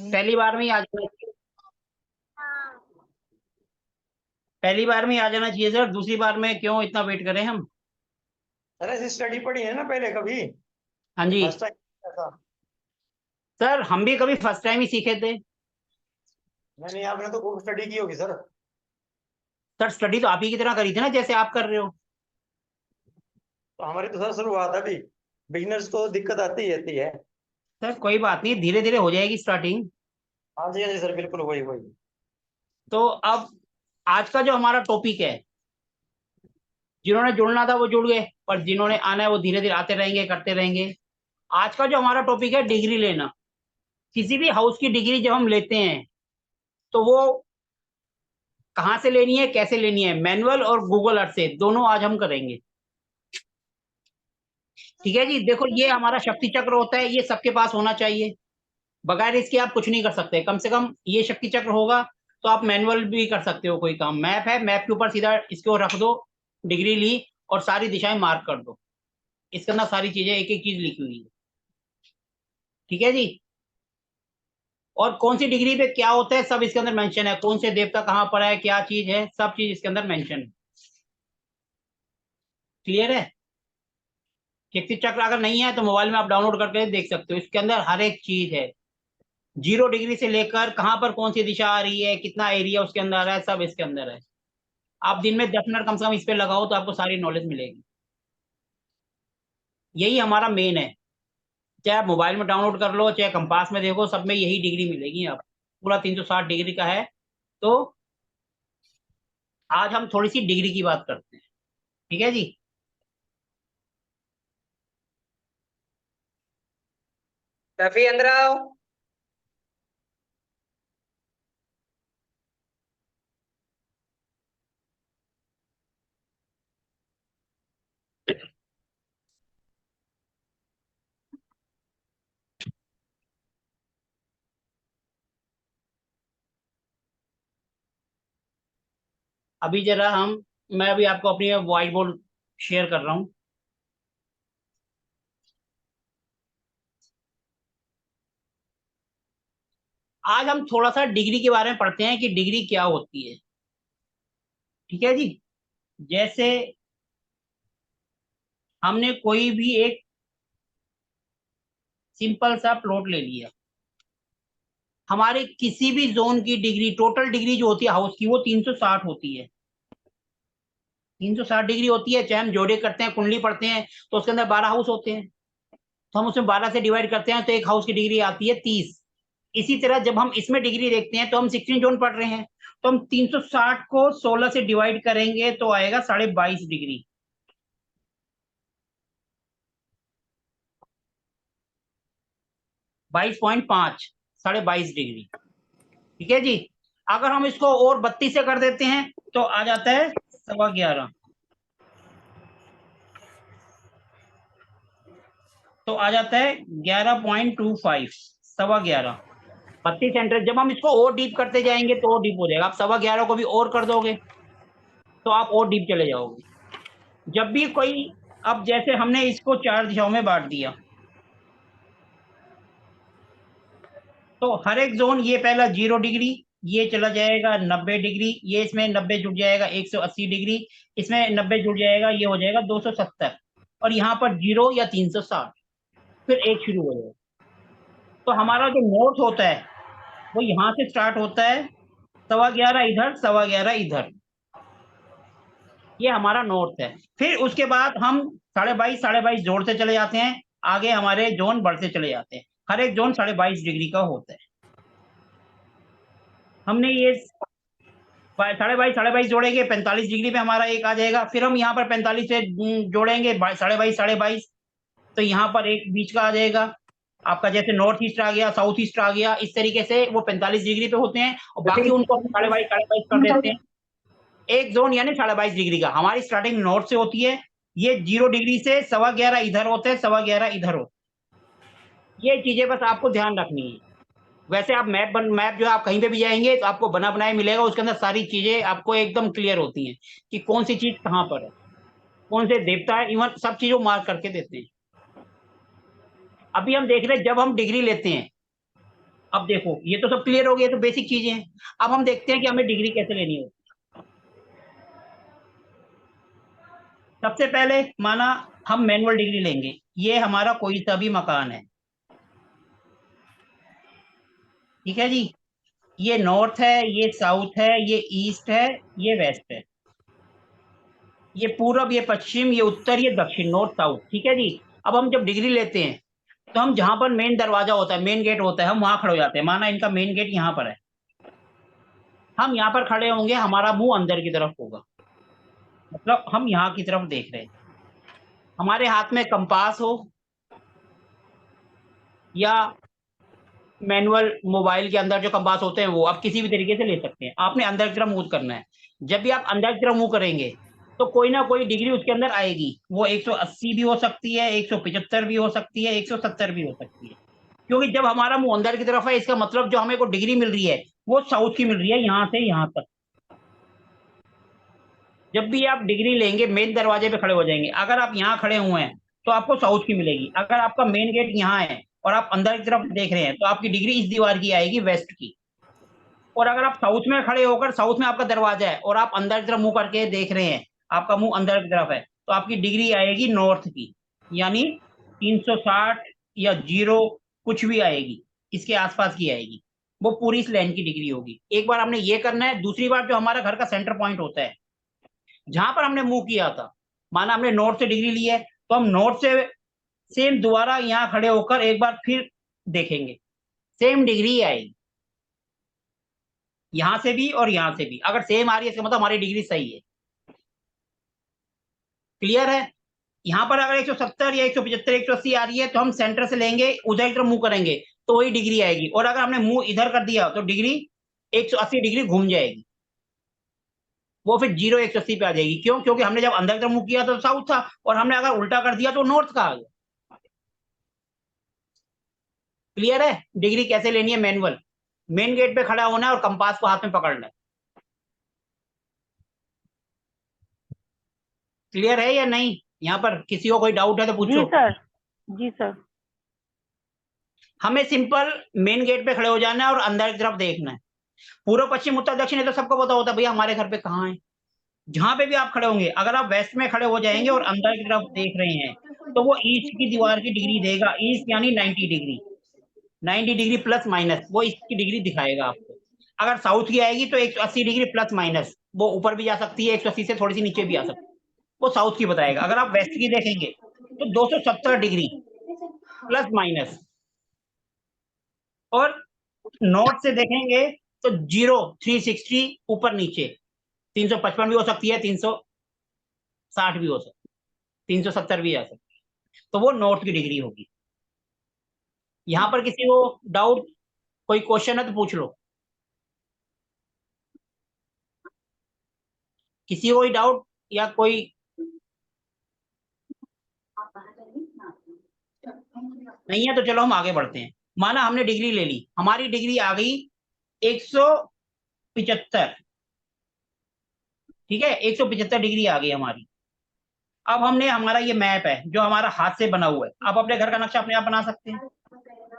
पहली बार में ही आ जाना चाहिए। पहली बार में ही आ जाना चाहिए सर, दूसरी बार में क्यों इतना वेट करें हम। सर ऐसी स्टडी पढ़ी है ना पहले कभी? हाँ जी फर्स्ट टाइम था। सर, हम भी कभी फर्स्ट टाइम ही सीखे थे। नहीं नहीं, आपने तो खूब स्टडी की होगी सर। सर स्टडी तो आप ही की तरह करी थी ना, जैसे आप कर रहे हो। तो हमारी तो सर शुरुआत है अभी। बिगिनर्स को दिक्कत आती रहती है। सर कोई बात नहीं, धीरे धीरे हो जाएगी स्टार्टिंग। हाँ जी सर, बिल्कुल वही वही। तो अब आज का जो हमारा टॉपिक है, जिन्होंने जुड़ना था वो जुड़ गए, और जिन्होंने आना है वो धीरे धीरे आते रहेंगे, करते रहेंगे। आज का जो हमारा टॉपिक है, डिग्री लेना। किसी भी हाउस की डिग्री जब हम लेते हैं तो वो कहाँ से लेनी है, कैसे लेनी है, मैनुअल और गूगल अर्थ से, दोनों आज हम करेंगे। ठीक है जी, देखो ये हमारा शक्ति चक्र होता है, ये सबके पास होना चाहिए। बगैर इसके आप कुछ नहीं कर सकते, कम से कम ये शक्ति चक्र होगा तो आप मैनुअल भी कर सकते हो। कोई काम, मैप है, मैप के ऊपर सीधा इसको रख दो, डिग्री ली, और सारी दिशाएं मार्क कर दो। इसके अंदर सारी चीजें, एक एक चीज लिखी हुई है। ठीक है जी। और कौन सी डिग्री पे क्या होता है सब इसके अंदर मेंशन है, कौन से देवता कहाँ पर है, क्या चीज है, सब चीज इसके अंदर मेंशन है। क्लियर है। शक्ति चक्र अगर नहीं है तो मोबाइल में आप डाउनलोड करके देख सकते हो, इसके अंदर हर एक चीज है। 0 डिग्री से लेकर कहाँ पर कौन सी दिशा आ रही है, कितना एरिया उसके अंदर है, सब इसके अंदर है। आप दिन में 10 मिनट कम से कम इस पे लगाओ तो आपको सारी नॉलेज मिलेगी। यही हमारा मेन है। चाहे आप मोबाइल में डाउनलोड कर लो, चाहे कंपास में देखो, सब में यही डिग्री मिलेगी आपको। पूरा 360 डिग्री का है। तो आज हम थोड़ी सी डिग्री की बात करते हैं। ठीक है जी। रफी अंदर आओ। अभी जरा हम, मैं अभी आपको अपनी व्हाइट बोर्ड शेयर कर रहा हूँ। आज हम थोड़ा सा डिग्री के बारे में पढ़ते हैं कि डिग्री क्या होती है। ठीक है जी। जैसे हमने कोई भी एक सिंपल सा प्लॉट ले लिया, हमारे किसी भी जोन की डिग्री, टोटल डिग्री जो होती है हाउस की, वो 360 होती है। 360 डिग्री होती है। चाहे हम जोड़े करते हैं, कुंडली पढ़ते हैं, तो उसके अंदर 12 हाउस होते हैं, तो हम उसमें 12 से डिवाइड करते हैं तो एक हाउस की डिग्री आती है 30। इसी तरह जब हम इसमें डिग्री देखते हैं तो हम 16 जोन पढ़ रहे हैं, तो हम 360 को 16 से डिवाइड करेंगे तो आएगा 22.5 डिग्री। 22.5, 22.5 डिग्री। ठीक है जी। अगर हम इसको और 32 से कर देते हैं तो आ जाता है 11.25। तो आ जाता है 11.25, 11.25। 32 सेंटर, जब हम इसको और डीप करते जाएंगे तो और डीप हो जाएगा। आप 11.25 को भी और कर दोगे तो आप और डीप चले जाओगे। जब भी कोई, अब जैसे हमने इसको 4 दिशाओं में बांट दिया, तो हर एक जोन, ये पहला 0 डिग्री, ये चला जाएगा 90 डिग्री, ये इसमें 90 जुड़ जाएगा 180 डिग्री, इसमें 90 जुड़ जाएगा, ये हो जाएगा 270, और यहाँ पर 0 या 360, फिर एक शुरू हो जाएगा। तो हमारा जो नॉर्थ होता है वो यहाँ से स्टार्ट होता है, 11.25 इधर, 11.25 इधर, ये हमारा नॉर्थ है। फिर उसके बाद हम 22.5 जोड़ते चले जाते हैं, आगे हमारे जोन बढ़ते चले जाते हैं। हर एक जोन 22.5 डिग्री का होता है। हमने ये 22.5 जोड़ेंगे, 45 डिग्री पे हमारा एक आ जाएगा। फिर हम यहाँ पर 45 से जोड़ेंगे 22.5, तो यहाँ पर एक बीच का आ जाएगा आपका। जैसे नॉर्थ ईस्ट आ गया, साउथ ईस्ट आ गया, इस तरीके से वो 45 डिग्री पे होते हैं, और बाकी उनको हम 22.5 कर देते हैं। एक जोन यानी 22.5 डिग्री का हमारी स्टार्टिंग नॉर्थ से होती है। ये 0 डिग्री से 11.25 इधर होते हैं, 11.25 इधर होते हैं। ये चीजें बस आपको ध्यान रखनी है। वैसे आप मैप जो आप कहीं पे भी जाएंगे तो आपको बना बनाया मिलेगा, उसके अंदर सारी चीजें आपको एकदम क्लियर होती हैं कि कौन सी चीज कहाँ पर है, कौन से देवता है, इवन सब चीजों मार्क करके देते हैं। अभी हम देख रहे हैं जब हम डिग्री लेते हैं, अब देखो ये तो सब क्लियर हो गया, तो बेसिक चीजें हैं। अब हम देखते हैं कि हमें डिग्री कैसे लेनी होगी। सबसे पहले माना हम मैनुअल डिग्री लेंगे। ये हमारा कोई सा भी मकान है, ठीक है जी। ये नॉर्थ है, ये साउथ है, ये ईस्ट है, ये वेस्ट है, ये पूरब, ये पश्चिम, ये उत्तर, ये दक्षिण, नॉर्थ साउथ, ठीक है जी। अब हम जब डिग्री लेते हैं तो हम जहां पर मेन दरवाजा होता है, मेन गेट होता है, हम वहां खड़े हो जाते हैं। माना इनका मेन गेट यहाँ पर है, हम यहाँ पर खड़े होंगे, हमारा मुंह अंदर की तरफ होगा, मतलब हम यहाँ की तरफ देख रहे हैं। हमारे हाथ में कंपास हो या मैनुअल मोबाइल के अंदर जो कंपास होते हैं वो आप किसी भी तरीके से ले सकते हैं। आपने अंदर की तरफ मूव करना है। जब भी आप अंदर की तरफ मूव करेंगे तो कोई ना कोई डिग्री उसके अंदर आएगी। वो 180 भी हो सकती है, 175 भी हो सकती है, 170 भी हो सकती है। क्योंकि जब हमारा मुंह अंदर की तरफ है, इसका मतलब जो हमें को डिग्री मिल रही है वो साउथ की मिल रही है, यहाँ से यहाँ तक। जब भी आप डिग्री लेंगे मेन दरवाजे पे खड़े हो जाएंगे। अगर आप यहाँ खड़े हुए हैं तो आपको साउथ की मिलेगी। अगर आपका मेन गेट यहाँ है और आप अंदर की तरफ देख रहे हैं तो आपकी डिग्री इस दीवार की आएगी, वेस्ट की। और अगर आप साउथ में खड़े होकर, साउथ में आपका दरवाजा है और आप अंदर की तरफ मुंह करके देख रहे हैं, आपका मुंह अंदर की तरफ है, तो आपकी डिग्री आएगी नॉर्थ की, यानी 360 या 0 कुछ भी आएगी, इसके आसपास की आएगी। वो पूरी इस लैंड की डिग्री होगी। एक बार हमने ये करना है। दूसरी बार जो हमारा घर का सेंटर पॉइंट होता है, जहां पर हमने मूव किया था, माना हमने नॉर्थ से डिग्री ली है, तो हम नॉर्थ से सेम दोबारा यहाँ खड़े होकर एक बार फिर देखेंगे, सेम डिग्री आएगी यहां से भी और यहां से भी। अगर सेम आ रही है इसका मतलब हमारी डिग्री सही है। क्लियर है? यहाँ पर अगर 170 या 175 180 आ रही है तो हम सेंटर से लेंगे, उधर की तरफ मुंह करेंगे तो वही डिग्री आएगी। और अगर हमने मुंह इधर कर दिया तो डिग्री 180 डिग्री घूम जाएगी, वो फिर 0 180 पे आ जाएगी। क्यों? क्योंकि हमने जब अंदर की तरफ मुंह किया तो साउथ था, और हमने अगर उल्टा कर दिया तो नॉर्थ का आ गया। क्लियर है? डिग्री कैसे लेनी है? मैनुअल, मेन गेट पे खड़ा होना है और कंपास को हाथ में पकड़ना है। क्लियर है या नहीं? यहाँ पर किसी को कोई डाउट है तो जी पूछो। सर, जी सर। हमें सिंपल मेन गेट पे खड़े हो जाना है और अंदर की तरफ देखना है। पूर्व पश्चिम उत्तर दक्षिण ये तो सबको पता होता है भैया हमारे घर पे कहाँ है। जहां पे भी आप खड़े होंगे, अगर आप वेस्ट में खड़े हो जाएंगे और अंदर की तरफ देख रहे हैं तो वो ईस्ट की दीवार की डिग्री देगा। ईस्ट यानी 90 डिग्री, 90 डिग्री प्लस माइनस वो ईस्ट की डिग्री दिखाएगा आपको। अगर साउथ की आएगी तो 180 डिग्री प्लस माइनस, वो ऊपर भी जा सकती है, 180 से थोड़ी सी नीचे भी आ सकती है, वो साउथ की बताएगा। अगर आप वेस्ट की देखेंगे तो 270 डिग्री प्लस माइनस, और नॉर्थ से देखेंगे तो 0 360 ऊपर नीचे, 355 भी हो सकती है, 360 भी हो सकती है, 370 भी आ सकती है, तो वो नॉर्थ की डिग्री होगी। यहां पर किसी को डाउट, कोई क्वेश्चन है तो पूछ लो। किसी को कोई डाउट या कोई? नहीं है तो चलो हम आगे बढ़ते हैं। माना हमने डिग्री ले ली, हमारी डिग्री आ गई 175, ठीक है, 175 डिग्री आ गई हमारी। अब हमने, हमारा ये मैप है जो हमारा हाथ से बना हुआ है। आप अपने घर का नक्शा अपने आप बना सकते हैं,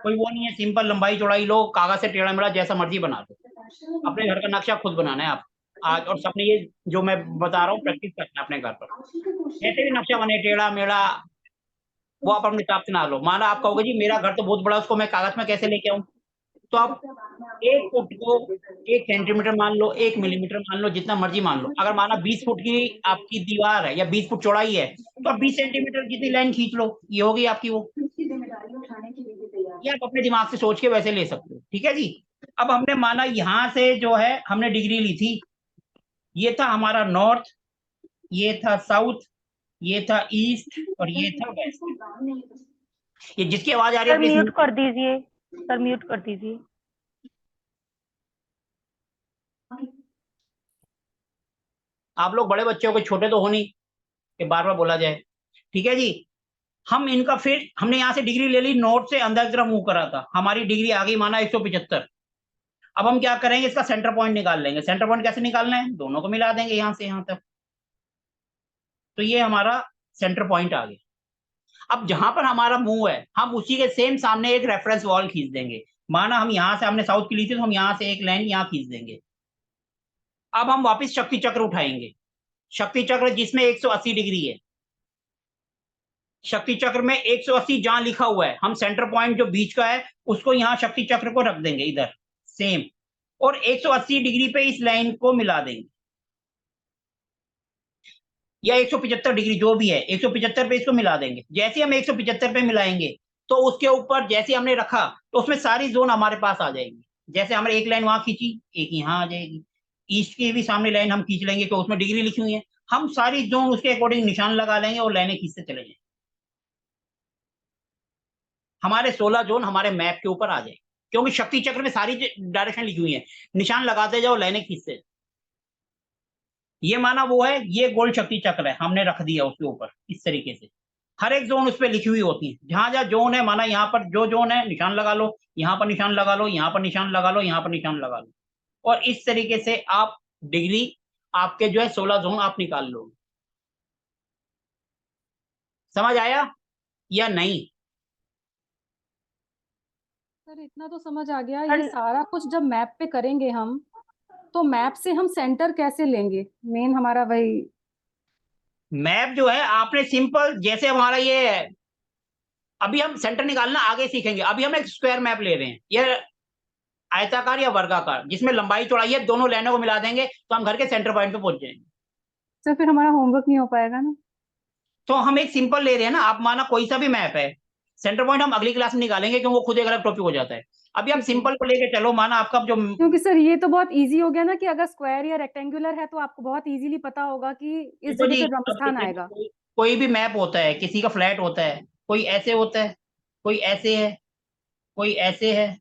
कोई वो नहीं है। सिंपल लंबाई चौड़ाई लो, कागज से टेढ़ा मेढ़ा जैसा मर्जी बना लो। अपने घर का नक्शा खुद बनाना है आप आज, और सबने ये जो मैं बता रहा हूँ प्रैक्टिस करना है अपने घर पर। जैसे भी नक्शा बने टेढ़ा मेढ़ा, वो आप अपने हिसाब से ना लो। माना आप कहोगे जी मेरा घर तो बहुत बड़ा, उसको मैं कागज में कैसे लेके आऊँ, तो आप 1 फुट को 1 सेंटीमीटर मान लो, 1 मिलीमीटर मान लो, जितना मर्जी मान लो। अगर माना 20 फुट की आपकी दीवार है या 20 फुट चौड़ाई है तो आप 20 सेंटीमीटर जितनी लाइन खींच लो, ये होगी आपकी वो। ये आप अपने दिमाग से सोच के वैसे ले सकते हो, ठीक है जी। अब हमने माना यहां से जो है हमने डिग्री ली थी, ये था हमारा नॉर्थ, ये था साउथ, ये था ईस्ट और ये था वेस्ट। ये जिसकी आवाज आ रही है सर प्लीज म्यूट कर दीजिए, सर म्यूट कर दीजिए। आप लोग बड़े बच्चे हो, कोई छोटे तो हो नहीं कि बार बार बोला जाए, ठीक है जी। हम इनका फिर हमने यहाँ से डिग्री ले ली, नॉर्थ से अंदर की तरफ मूव करा था, हमारी डिग्री आ गई माना 175। अब हम क्या करेंगे, इसका सेंटर पॉइंट निकाल लेंगे। सेंटर पॉइंट कैसे निकालना है, दोनों को मिला देंगे यहाँ से यहाँ तक, तो ये हमारा सेंटर पॉइंट आ गया। अब जहां पर हमारा मुंह है हम उसी के सेम सामने एक रेफरेंस वॉल खींच देंगे। माना हम यहाँ से हमने साउथ की ली थी तो हम यहाँ से एक लाइन यहाँ खींच देंगे। अब हम वापस शक्ति चक्र उठाएंगे, शक्ति चक्र जिसमें 180 डिग्री है। शक्ति चक्र में 180 जहां लिखा हुआ है, हम सेंटर पॉइंट जो बीच का है उसको यहाँ शक्ति चक्र को रख देंगे इधर सेम, और 180 डिग्री पे इस लाइन को मिला देंगे, या 175 डिग्री जो भी है, 175 पे इसको मिला देंगे। जैसे हम 175 पे मिलाएंगे तो उसके ऊपर जैसे हमने रखा तो उसमें सारी जोन हमारे पास आ जाएंगी। जैसे हमने एक लाइन वहां खींची, एक यहाँ आ जाएगी, ईस्ट की भी सामने लाइन हम खींच लेंगे तो उसमें डिग्री लिखी हुई है, हम सारी जोन उसके अकॉर्डिंग निशान लगा लेंगे और लाइनें खींचते चले जाएंगे। हमारे 16 जोन हमारे मैप के ऊपर आ जाए, क्योंकि शक्ति चक्र में सारी डायरेक्शन लिखी हुई है, निशान लगाते जाओ, लाइनें खींचते जाओ। ये माना वो है, ये गोल शक्ति चक्र है, हमने रख दिया उसके ऊपर इस तरीके से। हर एक जोन उस पर लिखी हुई होती है, जहां जहां जोन है, माना यहाँ पर जो जोन है निशान लगा लो, यहाँ पर निशान लगा लो, यहाँ पर निशान लगा लो, यहाँ पर निशान लगा लो, और इस तरीके से आप डिग्री आपके जो है 16 जोन आप निकाल लो। समझ आया या नहीं? सर इतना तो समझ आ गया। ये सारा कुछ जब मैप पे करेंगे हम, तो मैप से हम सेंटर कैसे लेंगे? मेन हमारा वही मैप जो है आपने सिंपल, जैसे हमारा ये है, अभी हम सेंटर निकालना आगे सीखेंगे। अभी हम एक स्क्वायर मैप ले रहे हैं, ये आयताकार या वर्गाकार, जिसमें लंबाई चौड़ाई है, दोनों लाइनों को मिला देंगे तो हम घर के सेंटर पॉइंट पे पहुंच जाएंगे। सर फिर हमारा होमवर्क नहीं हो पाएगा ना? तो हम एक सिंपल ले रहे हैं ना, आप माना कोई सा भी मैप है, सेंटर पॉइंट हम अगली क्लास में निकालेंगे क्योंकि वो खुद एक अलग टॉपिक हो जाता है। अभी हम सिंपल को लेके चलो, माना आपका जो, क्योंकि सर ये तो बहुत इजी हो गया ना कि अगर स्क्वायर या रेक्टेंगुलर है तो आपको बहुत इजीली पता होगा कि इस तो जगह जी पे ब्रह्मस्थान आएगा। कोई भी मैप होता है, किसी का फ्लैट होता है, कोई ऐसे होता है, कोई ऐसे है, कोई ऐसे है,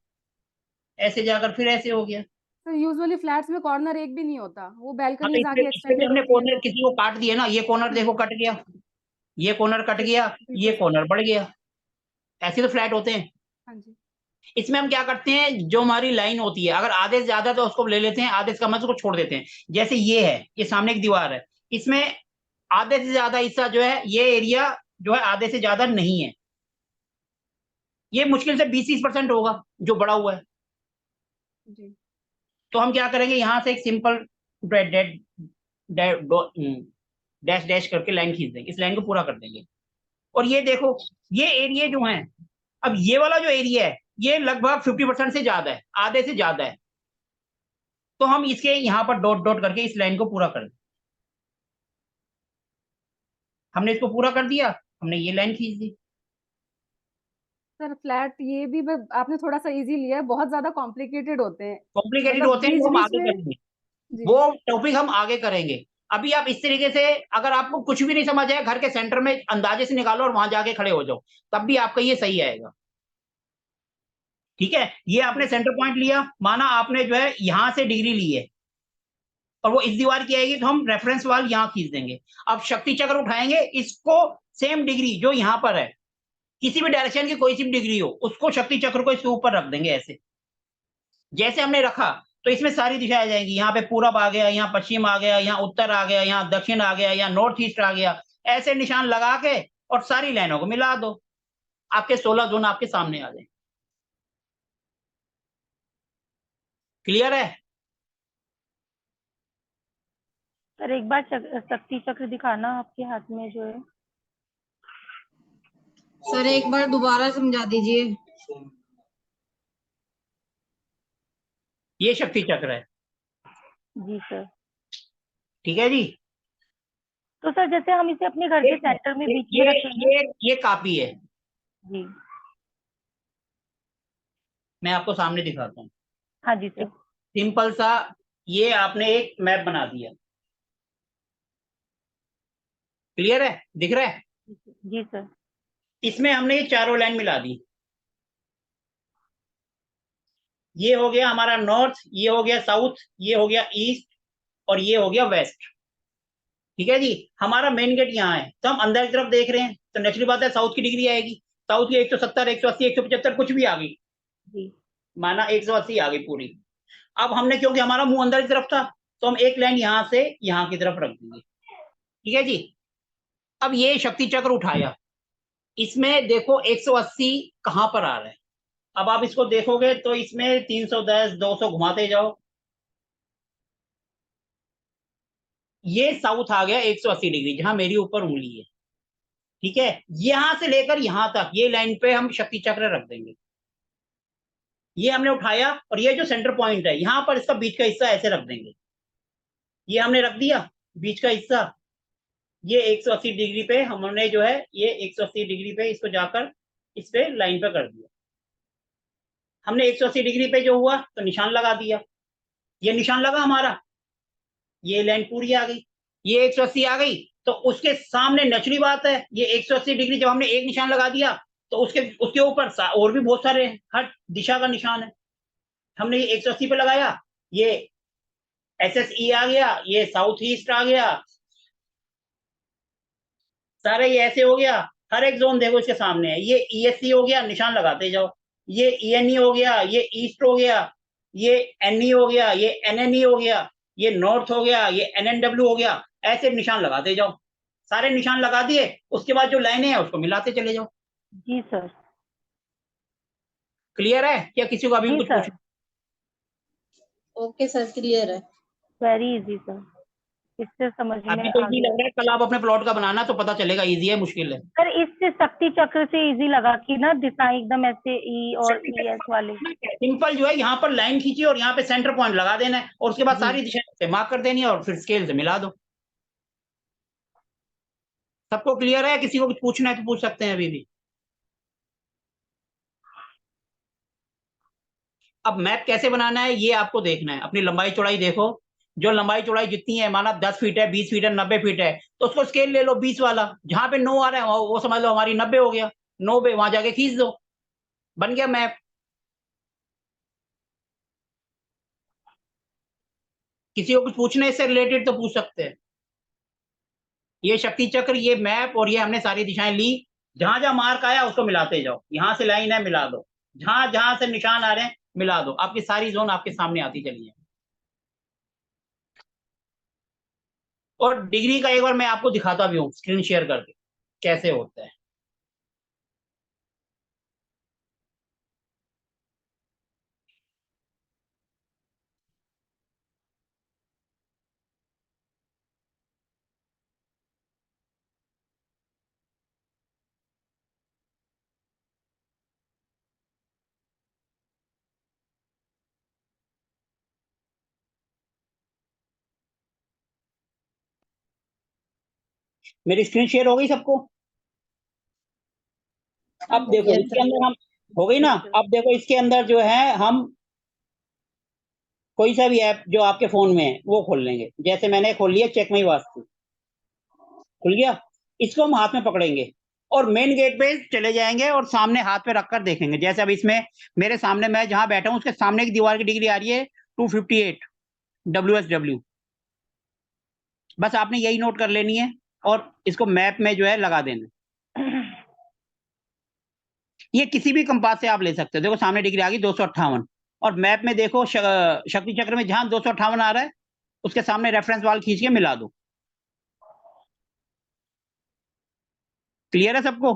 ऐसे जाकर फिर ऐसे हो गया। तो यूजुअली फ्लैट्स में कॉर्नर एक भी नहीं होता, वो अब बैल्कनीज इस पे आगे इस पे भी एक्सटेंडेड हमने होती है। कॉर्नर किसी को काट दिया ना, ये कॉर्नर देखो कट गया, ये कॉर्नर कट गया, ये कॉर्नर बढ़ गया, ऐसे तो फ्लैट होते हैं। हाँ जी। इसमें हम क्या करते हैं, जो हमारी लाइन होती है, अगर आधे से ज्यादा तो उसको ले लेते हैं, आधे से कम है तो उसको छोड़ देते हैं। जैसे ये है, ये सामने एक दीवार है, इसमें आधे से ज्यादा हिस्सा जो है, ये एरिया जो है आधे से ज्यादा नहीं है, ये मुश्किल से 20-30% होगा जो बड़ा हुआ है। जी। तो हम क्या करेंगे, यहां से एक सिंपल डैश डैश करके लाइन खींच देंगे, इस लाइन को पूरा कर देंगे। और ये देखो, ये एरिया जो है, अब ये वाला जो एरिया है ये लगभग 50% से ज्यादा है, आधे से ज्यादा है, तो हम इसके यहाँ पर डॉट डॉट करके इस लाइन को पूरा कर दें। हमने इसको पूरा कर दिया, हमने ये लाइन खींच दी। सर फ्लैट ये भी आपने थोड़ा सा इजी लिया है, बहुत ज्यादा कॉम्प्लिकेटेड होते हैं। कॉम्प्लिकेटेड मतलब होते हैं, वो हम बीच आगे में करेंगे, जी। वो टॉपिक हम आगे करेंगे। अभी आप इस तरीके से, अगर आपको कुछ भी नहीं समझ आए, घर के सेंटर में अंदाजे से निकालो और वहां जाके खड़े हो जाओ, तब भी आपका ये सही आएगा। ठीक है, ये आपने सेंटर पॉइंट लिया, माना आपने जो है यहां से डिग्री ली है और वो इस दीवार की आएगी, तो हम रेफरेंस वाल यहां खींच देंगे। अब शक्ति चक्र उठाएंगे, इसको सेम डिग्री जो यहां पर है, किसी भी डायरेक्शन की कोई सी भी डिग्री हो, उसको शक्ति चक्र को इसके ऊपर रख देंगे ऐसे। जैसे हमने रखा तो इसमें सारी दिशा आ जाएंगी, यहाँ पे पूरब आ गया, यहाँ पश्चिम आ गया, यहाँ उत्तर आ गया, यहाँ दक्षिण आ गया, यहाँ नॉर्थ ईस्ट आ गया, ऐसे निशान लगा के और सारी लाइनों को मिला दो, आपके 16 जोन आपके सामने आ जाए। क्लियर है? सर एक बार शक्ति चक्र दिखाना आपके हाथ में जो है। सर एक बार दोबारा समझा दीजिए। ये शक्ति चक्र है। जी सर। ठीक है जी। तो सर जैसे हम इसे अपने घर के सेंटर में बीच में रखेंगे। ये कापी है, जी मैं आपको सामने दिखाता हूँ। हाँ जी सर। सिंपल सा, ये आपने एक मैप बना दिया, क्लियर है, दिख रहा है? जी सर। इसमें हमने ये चारों लाइन मिला दी, ये हो गया हमारा नॉर्थ, ये हो गया साउथ, ये हो गया ईस्ट, और ये हो गया वेस्ट। ठीक है जी, हमारा मेन गेट यहाँ है, तो हम अंदर की तरफ देख रहे हैं, तो नेचुरली बात है साउथ की डिग्री आएगी, साउथ की 170, 180, 175 कुछ भी आ गई, जी माना 180 आ गई पूरी। अब हमने, क्योंकि हमारा मुंह अंदर की तरफ था, तो हम एक लाइन यहां से यहां की तरफ रख देंगे। ठीक है जी। अब ये शक्ति चक्र उठाया, इसमें देखो 180 कहां पर आ रहा है, अब आप इसको देखोगे तो इसमें 310 200 घुमाते जाओ, ये साउथ आ गया 180 डिग्री, जहां मेरी ऊपर उंगली है, ठीक है। यहां से लेकर यहां तक ये लाइन पे हम शक्ति चक्र रख देंगे। ये हमने उठाया और ये जो सेंटर पॉइंट है यहां पर इसका बीच का हिस्सा ऐसे रख देंगे, ये हमने रख दिया बीच का हिस्सा। ये 180 डिग्री पे हमने जो है ये 180 डिग्री पे इसको जाकर इस पे लाइन पे कर दिया। हमने 180 डिग्री पे जो हुआ तो निशान लगा दिया, ये निशान लगा हमारा, ये लाइन पूरी आ गई, ये 180 आ गई। तो उसके सामने नेचुरली बात है, ये 180 डिग्री जब हमने एक निशान लगा दिया तो उसके ऊपर और भी बहुत सारे हर दिशा का निशान है। हमने ये 180 पे लगाया, ये SSE आ गया, ये साउथ ईस्ट आ गया, सारे ये ऐसे हो गया। हर एक जोन देखो इसके सामने है, ये ESC हो गया, निशान लगाते जाओ, ये ENE हो गया, ये ईस्ट हो गया, ये NE हो गया, ये NNE हो गया, ये नॉर्थ हो गया, ये NNW हो गया, ऐसे निशान लगाते जाओ। सारे निशान लगा दिए, उसके बाद जो लाइनें हैं उसको मिलाते चले जाओ। जी सर। क्लियर है क्या? किसी को अभी जी कुछ सर। पूछना? ओके सर, क्लियर है। वेरी इजी सर, इससे समझ में अभी तो आ इजी गया। लग रहा है, कल आप अपने प्लॉट का बनाना तो पता चलेगा इजी है मुश्किल है। सर इससे शक्ति चक्र से इजी लगा कि ना दिशाएं एकदम ऐसे ई और ES वाले। सिंपल जो है यहाँ पर लाइन खींची और यहाँ पे सेंटर पॉइंट लगा देना है और उसके बाद जी। सारी दिशाएं मार्क कर देनी है और फिर स्केल से मिला दो। सबको क्लियर है? किसी को कुछ पूछना है तो पूछ सकते हैं अभी भी। अब मैप कैसे बनाना है ये आपको देखना है। अपनी लंबाई चौड़ाई देखो, जो लंबाई चौड़ाई जितनी है, माना 10 फीट है, 20 फीट है, 90 फीट है, तो उसको स्केल ले लो 20 वाला। जहां पे 9 आ रहा है वो समझ लो हमारी 90 हो गया, 9 पे वहां जाके खींच दो, बन गया मैप। किसी को कुछ पूछना है इससे रिलेटेड तो पूछ सकते हैं। ये शक्ति चक्र, ये मैप और ये हमने सारी दिशाएं ली, जहां जहां मार्क आया उसको मिलाते जाओ। यहां से लाइन है मिला दो, जहां जहां से निशान आ रहे हैं मिला दो, आपकी सारी जोन आपके सामने आती चली है। और डिग्री का एक बार मैं आपको दिखाता भी हूँ स्क्रीन शेयर करके कैसे होता है। मेरी स्क्रीन शेयर हो गई सबको? अब देखो Yes, इसके अंदर हम, हो गई ना? अब देखो इसके अंदर जो है हम कोई सा भी ऐप जो आपके फोन में है वो खोल लेंगे। जैसे मैंने खोल लिया चेक माई वास्तु, खुल गया। इसको हम हाथ में पकड़ेंगे और मेन गेट पे चले जाएंगे और सामने हाथ पे रखकर देखेंगे। जैसे अब इसमें मेरे सामने मैं जहां बैठा हूं उसके सामने की दीवार की डिग्री आ रही है 258 WSW। बस आपने यही नोट कर लेनी है और इसको मैप में जो है लगा देना। ये किसी भी कंपास से आप ले सकते हो। देखो सामने डिग्री आ गई 258 और मैप में देखो शक्ति चक्र में जहां 258 आ रहा है उसके सामने रेफरेंस वाल खींच के मिला दो। क्लियर है सबको?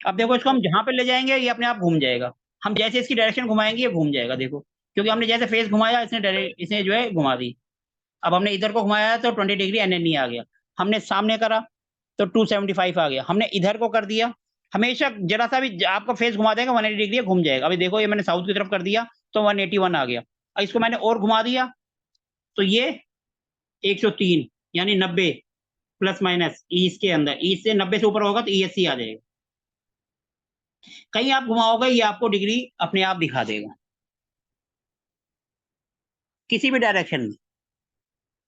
अब देखो इसको हम जहां पे ले जाएंगे ये अपने आप घूम जाएगा। हम जैसे इसकी डायरेक्शन घुमाएंगे ये घूम जाएगा। देखो क्योंकि हमने जैसे फेस घुमाया इसने जो है घुमा दी। अब हमने इधर को घुमाया तो 20 डिग्री NNE आ गया। हमने सामने करा तो 275 आ गया। हमने इधर को कर दिया, हमेशा जरा सा भी आपका फेस घुमा देगा 180 डिग्री घूम जाएगा। अभी देखो ये मैंने साउथ की तरफ कर दिया तो 181 आ गया। अब इसको मैंने और घुमा दिया तो ये 103 यानी 90 प्लस माइनस ईस्ट के अंदर, ईस्ट से 90 से ऊपर होगा तो ESC आ जाएगा। कहीं आप घुमाओगे ये आपको डिग्री अपने आप दिखा देगा किसी भी डायरेक्शन में।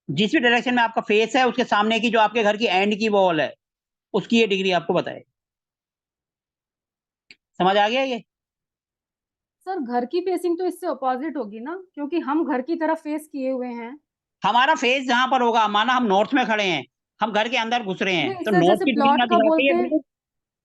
जिस भी डायरेक्शन में आपका फेस है उसके सामने की जो आपके घर की एंड की वॉल है उसकी ये डिग्री आपको बताए। समझ आ गया ये? सर घर की फेसिंग तो इससे अपोजिट होगी ना, क्योंकि हम घर की तरफ फेस किए हुए हैं। हमारा फेस जहां पर होगा, माना हम नॉर्थ में खड़े हैं, हम घर के अंदर घुस रहे हैं नहीं तो सर, नॉर्थ जैसे की डिग्री ना प्लॉट का दिखा के बोलते हैं, ये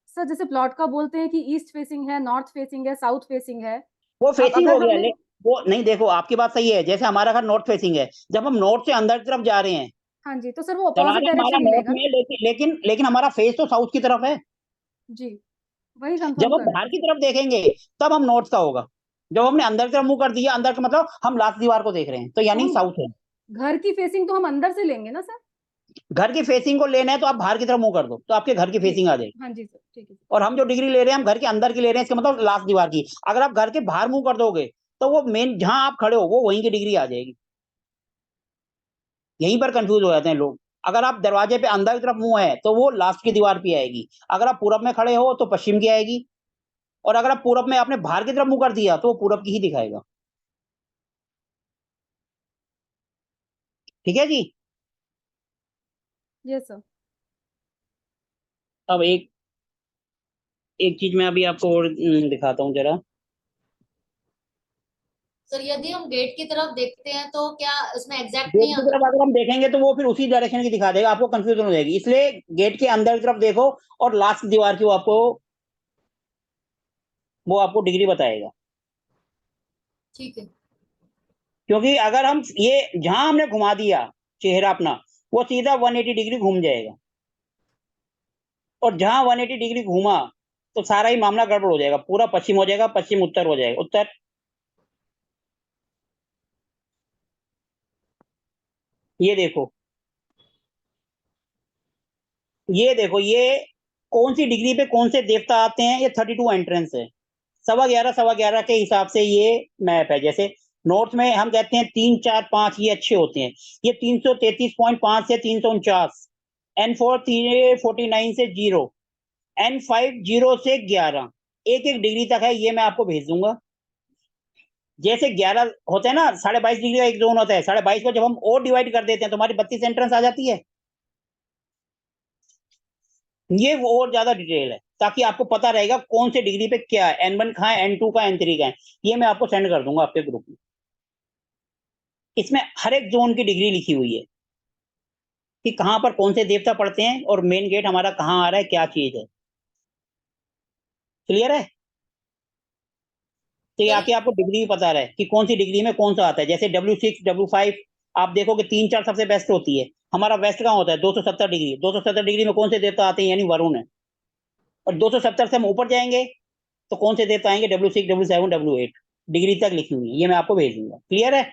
सर जैसे प्लॉट का बोलते हैं कि ईस्ट फेसिंग है, नॉर्थ फेसिंग है, साउथ फेसिंग है। वो अब फेसिंग हो अगर गया। हमने, वो नहीं, देखो आपकी बात सही है, जैसे हमारा घर नॉर्थ फेसिंग है, जब हम नॉर्थ से अंदर की तरफ जा रहे हैं हाँ जी, तो सर वो अपोजिट दरवाजा हमारा डायरेक्शन नॉर्थ मिलेगा में ना। है, लेकिन हमारा फेस तो साउथ की तरफ है। जी वही जब कंफर्म हम कर बाहर की तरफ देखेंगे तब हम नॉर्थ का होगा, जब हमने अंदर की तरफ मुंह कर दिया, अंदर का मतलब हम लास्ट दीवार को देख रहे हैं, तो यानी हम- साउथ है। घर की फेसिंग तो हम अंदर से लेंगे ना सर? घर की फेसिंग को लेना है तो आप बाहर की तरफ मुंह कर दो, तो आपके घर की फेसिंग आ जाएगी। हाँ जी सर, ठीक है। और हम जो डिग्री ले रहे हैं हम घर के अंदर की ले रहे हैं, इसका मतलब लास्ट दीवार की। अगर आप घर के बाहर मुंह कर दोगे तो वो मेन जहां आप खड़े हो वो वहीं की डिग्री आ जाएगी। यहीं पर कंफ्यूज हो जाते हैं लोग। अगर आप दरवाजे पे अंदर की तरफ मुंह है तो वो लास्ट की दीवार पे आएगी, अगर आप पूरब में खड़े हो तो पश्चिम की आएगी, और अगर आप पूरब में आपने बाहर की तरफ मुंह कर दिया तो वो पूरब की ही दिखाएगा। ठीक है जी। Yes sir. अब एक एक चीज मैं अभी आपको और दिखाता हूँ जरा। सर यदि हम गेट की तरफ देखते हैं तो क्या उसमें एग्जैक्ट गेट नहीं की आता? तरफ अगर हम देखेंगे तो वो फिर उसी डायरेक्शन की दिखा देगा, आपको कंफ्यूजन हो जाएगी। इसलिए गेट के अंदर की तरफ देखो और लास्ट दीवार की वो आपको डिग्री बताएगा। ठीक है। क्योंकि अगर हम ये जहां हमने घुमा दिया चेहरा अपना, वो सीधा 180 डिग्री घूम जाएगा, और जहां 180 डिग्री घूमा तो सारा ही मामला गड़बड़ हो जाएगा, पूरा पश्चिम हो जाएगा, पश्चिम उत्तर हो जाएगा, उत्तर। ये देखो, ये देखो, ये कौन सी डिग्री पे कौन से देवता आते हैं, ये 32 एंट्रेंस है। 11:15 के हिसाब से ये मैप है। जैसे नॉर्थ में हम कहते हैं 3, 4, 5 ये अच्छे होते हैं। ये 333.5 से 349, N4 49 से 0, N5 0 से 11, एक एक डिग्री तक है। ये मैं आपको भेज दूंगा। जैसे 11 होते हैं ना, 22.5 डिग्री का एक जोन होता है, 22.5 को जब हम और डिवाइड कर देते हैं तो हमारी 32 एंट्रेंस आ जाती है। ये वो और ज्यादा डिटेल है, ताकि आपको पता रहेगा कौन से डिग्री पे क्या है, N1 कहाँ है, N2 का, N3 का है। ये मैं आपको सेंड कर दूंगा आपके ग्रुप में। इसमें हर एक जोन की डिग्री लिखी हुई है कि कहां पर कौन से देवता पड़ते हैं और मेन गेट हमारा कहाँ आ रहा है, क्या चीज है। क्लियर है? तो ये सर आके आपको डिग्री भी पता रहे कि कौन सी डिग्री में कौन सा आता है। जैसे W6, W5 आप देखोगे 3, 4 सबसे बेस्ट होती है। हमारा वेस्ट कहाँ होता है? 270 डिग्री। 270 डिग्री में कौन से देवता आते हैं? यानी वरुण है। और 270 से हम ऊपर जाएंगे तो कौन से देवता आएंगे? W6, W7, W8 डिग्री तक लिखी हुई है। ये मैं आपको भेज दूंगा। क्लियर है?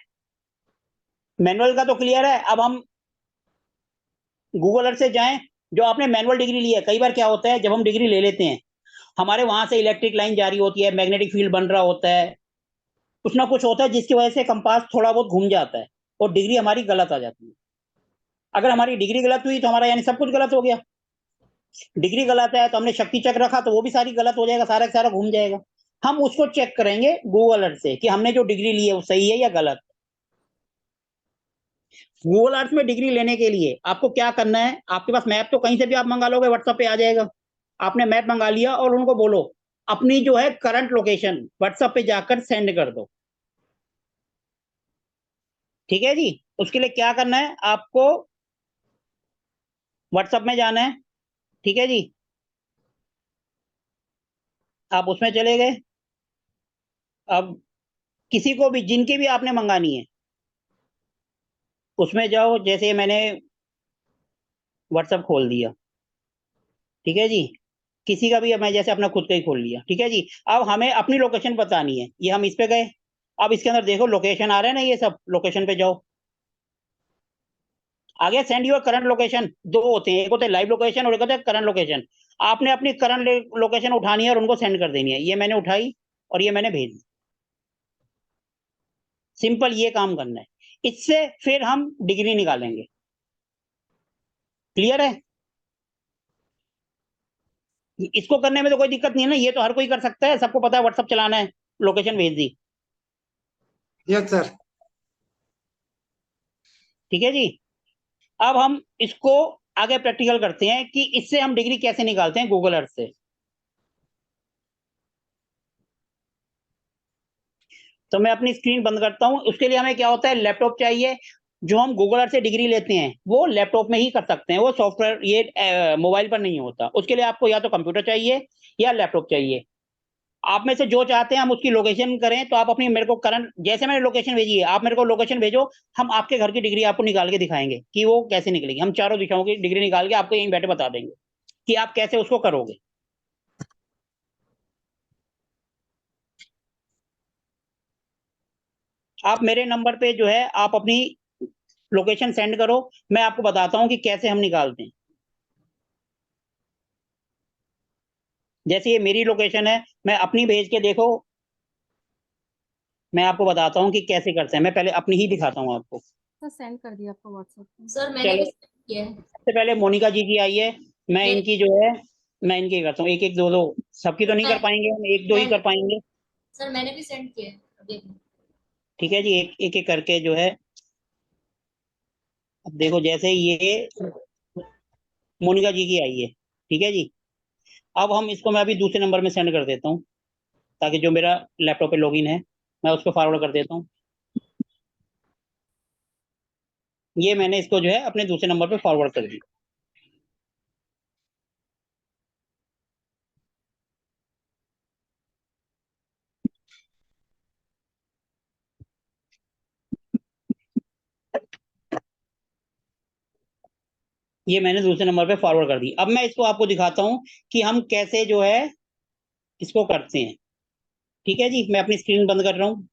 मैनुअल का तो क्लियर है। अब हम गूगल अर्थ से जाएं। जो आपने मैनुअल डिग्री ली है, कई बार क्या होता है जब हम डिग्री ले लेते हैं, हमारे वहां से इलेक्ट्रिक लाइन जारी होती है, मैग्नेटिक फील्ड बन रहा होता है, कुछ ना कुछ होता है जिसकी वजह से कंपास थोड़ा बहुत घूम जाता है और डिग्री हमारी गलत आ जाती है। अगर हमारी डिग्री गलत हुई तो हमारा यानी सब कुछ गलत हो गया। डिग्री गलत है तो हमने शक्ति चक्र रखा तो वो भी सारी गलत हो जाएगा, सारा का सारा घूम जाएगा। हम उसको चेक करेंगे गूगल अर्थ से कि हमने जो डिग्री ली है वो सही है या गलत। गूगल अर्थ में डिग्री लेने के लिए आपको क्या करना है, आपके पास मैप तो कहीं से भी आप मंगा लोगे, व्हाट्सएप पे आ जाएगा। आपने मैप मंगा लिया और उनको बोलो अपनी जो है करंट लोकेशन व्हाट्सएप पे जाकर सेंड कर दो। ठीक है जी। उसके लिए क्या करना है, आपको व्हाट्सएप में जाना है। ठीक है जी। आप उसमें चले गए। अब किसी को भी, जिनकी भी आपने मंगानी है, उसमें जाओ। जैसे मैंने व्हाट्सएप खोल दिया। ठीक है जी। किसी का भी मैं जैसे अपना खुद का ही खोल लिया। ठीक है जी। अब हमें अपनी लोकेशन बतानी है, ये हम इस पे गए। अब इसके अंदर देखो लोकेशन आ रहा है ना, ये सब लोकेशन पे जाओ। आगे सेंड योर करंट लोकेशन, दो होते हैं, एक होता है लाइव लोकेशन और एक होता है करंट लोकेशन। आपने अपनी करंट लोकेशन उठानी है और उनको सेंड कर देनी है। ये मैंने उठाई और ये मैंने भेज दी। सिंपल ये काम करना है। इससे फिर हम डिग्री निकालेंगे। क्लियर है? इसको करने में तो कोई दिक्कत नहीं है ना, ये तो हर कोई कर सकता है, सबको पता है व्हाट्सएप चलाना है, लोकेशन भेज दी। Yes sir. ठीक है जी। अब हम इसको आगे प्रैक्टिकल करते हैं कि इससे हम डिग्री कैसे निकालते हैं गूगल अर्थ से। तो मैं अपनी स्क्रीन बंद करता हूं। उसके लिए हमें क्या होता है, लैपटॉप चाहिए। जो हम गूगल अर्थ से डिग्री लेते हैं वो लैपटॉप में ही कर सकते हैं, वो सॉफ्टवेयर ये मोबाइल पर नहीं होता। उसके लिए आपको या तो कंप्यूटर चाहिए या लैपटॉप चाहिए। आप में से जो चाहते हैं हम उसकी लोकेशन करें, तो आप अपनी मेरे को करंट, जैसे मैंने लोकेशन भेजी है आप मेरे को लोकेशन भेजो, हम आपके घर की डिग्री आपको निकाल के दिखाएंगे कि वो कैसे निकलेगी। हम चारों दिशाओं की डिग्री निकाल के आपको यहीं बैठे बता देंगे कि आप कैसे उसको करोगे। आप मेरे नंबर पे जो है आप अपनी लोकेशन सेंड करो, मैं आपको बताता हूँ कि कैसे हम निकालते हैं। जैसे ये मेरी लोकेशन है, मैं अपनी भेज के देखो, मैं आपको बताता हूँ कि कैसे करते हैं। मैं पहले अपनी ही दिखाता हूँ आपको। सर सेंड कर दिया आपको व्हाट्सएप पे। सर मैंने चलो, भी send किया है। सबसे पहले मोनिका जी की आई है, मैं मेरे इनकी जो है मैं इनकी करता हूँ, एक एक दो दो, सबकी तो नहीं कर मैं, पाएंगे हम, एक दो ही मैं कर पाएंगे। सर मैंने भी सेंड किया है अभी अभी। ठीक है जी, एक एक, एक करके जो है। अब देखो, जैसे ये मोनिका जी की आई है, ठीक है जी। अब हम इसको, मैं अभी दूसरे नंबर में सेंड कर देता हूँ, ताकि जो मेरा लैपटॉप पे लॉगिन है मैं उसको फॉरवर्ड कर देता हूँ। ये मैंने इसको जो है अपने दूसरे नंबर पे फॉरवर्ड कर दिया। ये मैंने दूसरे नंबर पे फॉरवर्ड कर दी। अब मैं इसको आपको दिखाता हूँ कि हम कैसे जो है इसको करते हैं। ठीक है जी, मैं अपनी स्क्रीन बंद कर रहा हूँ।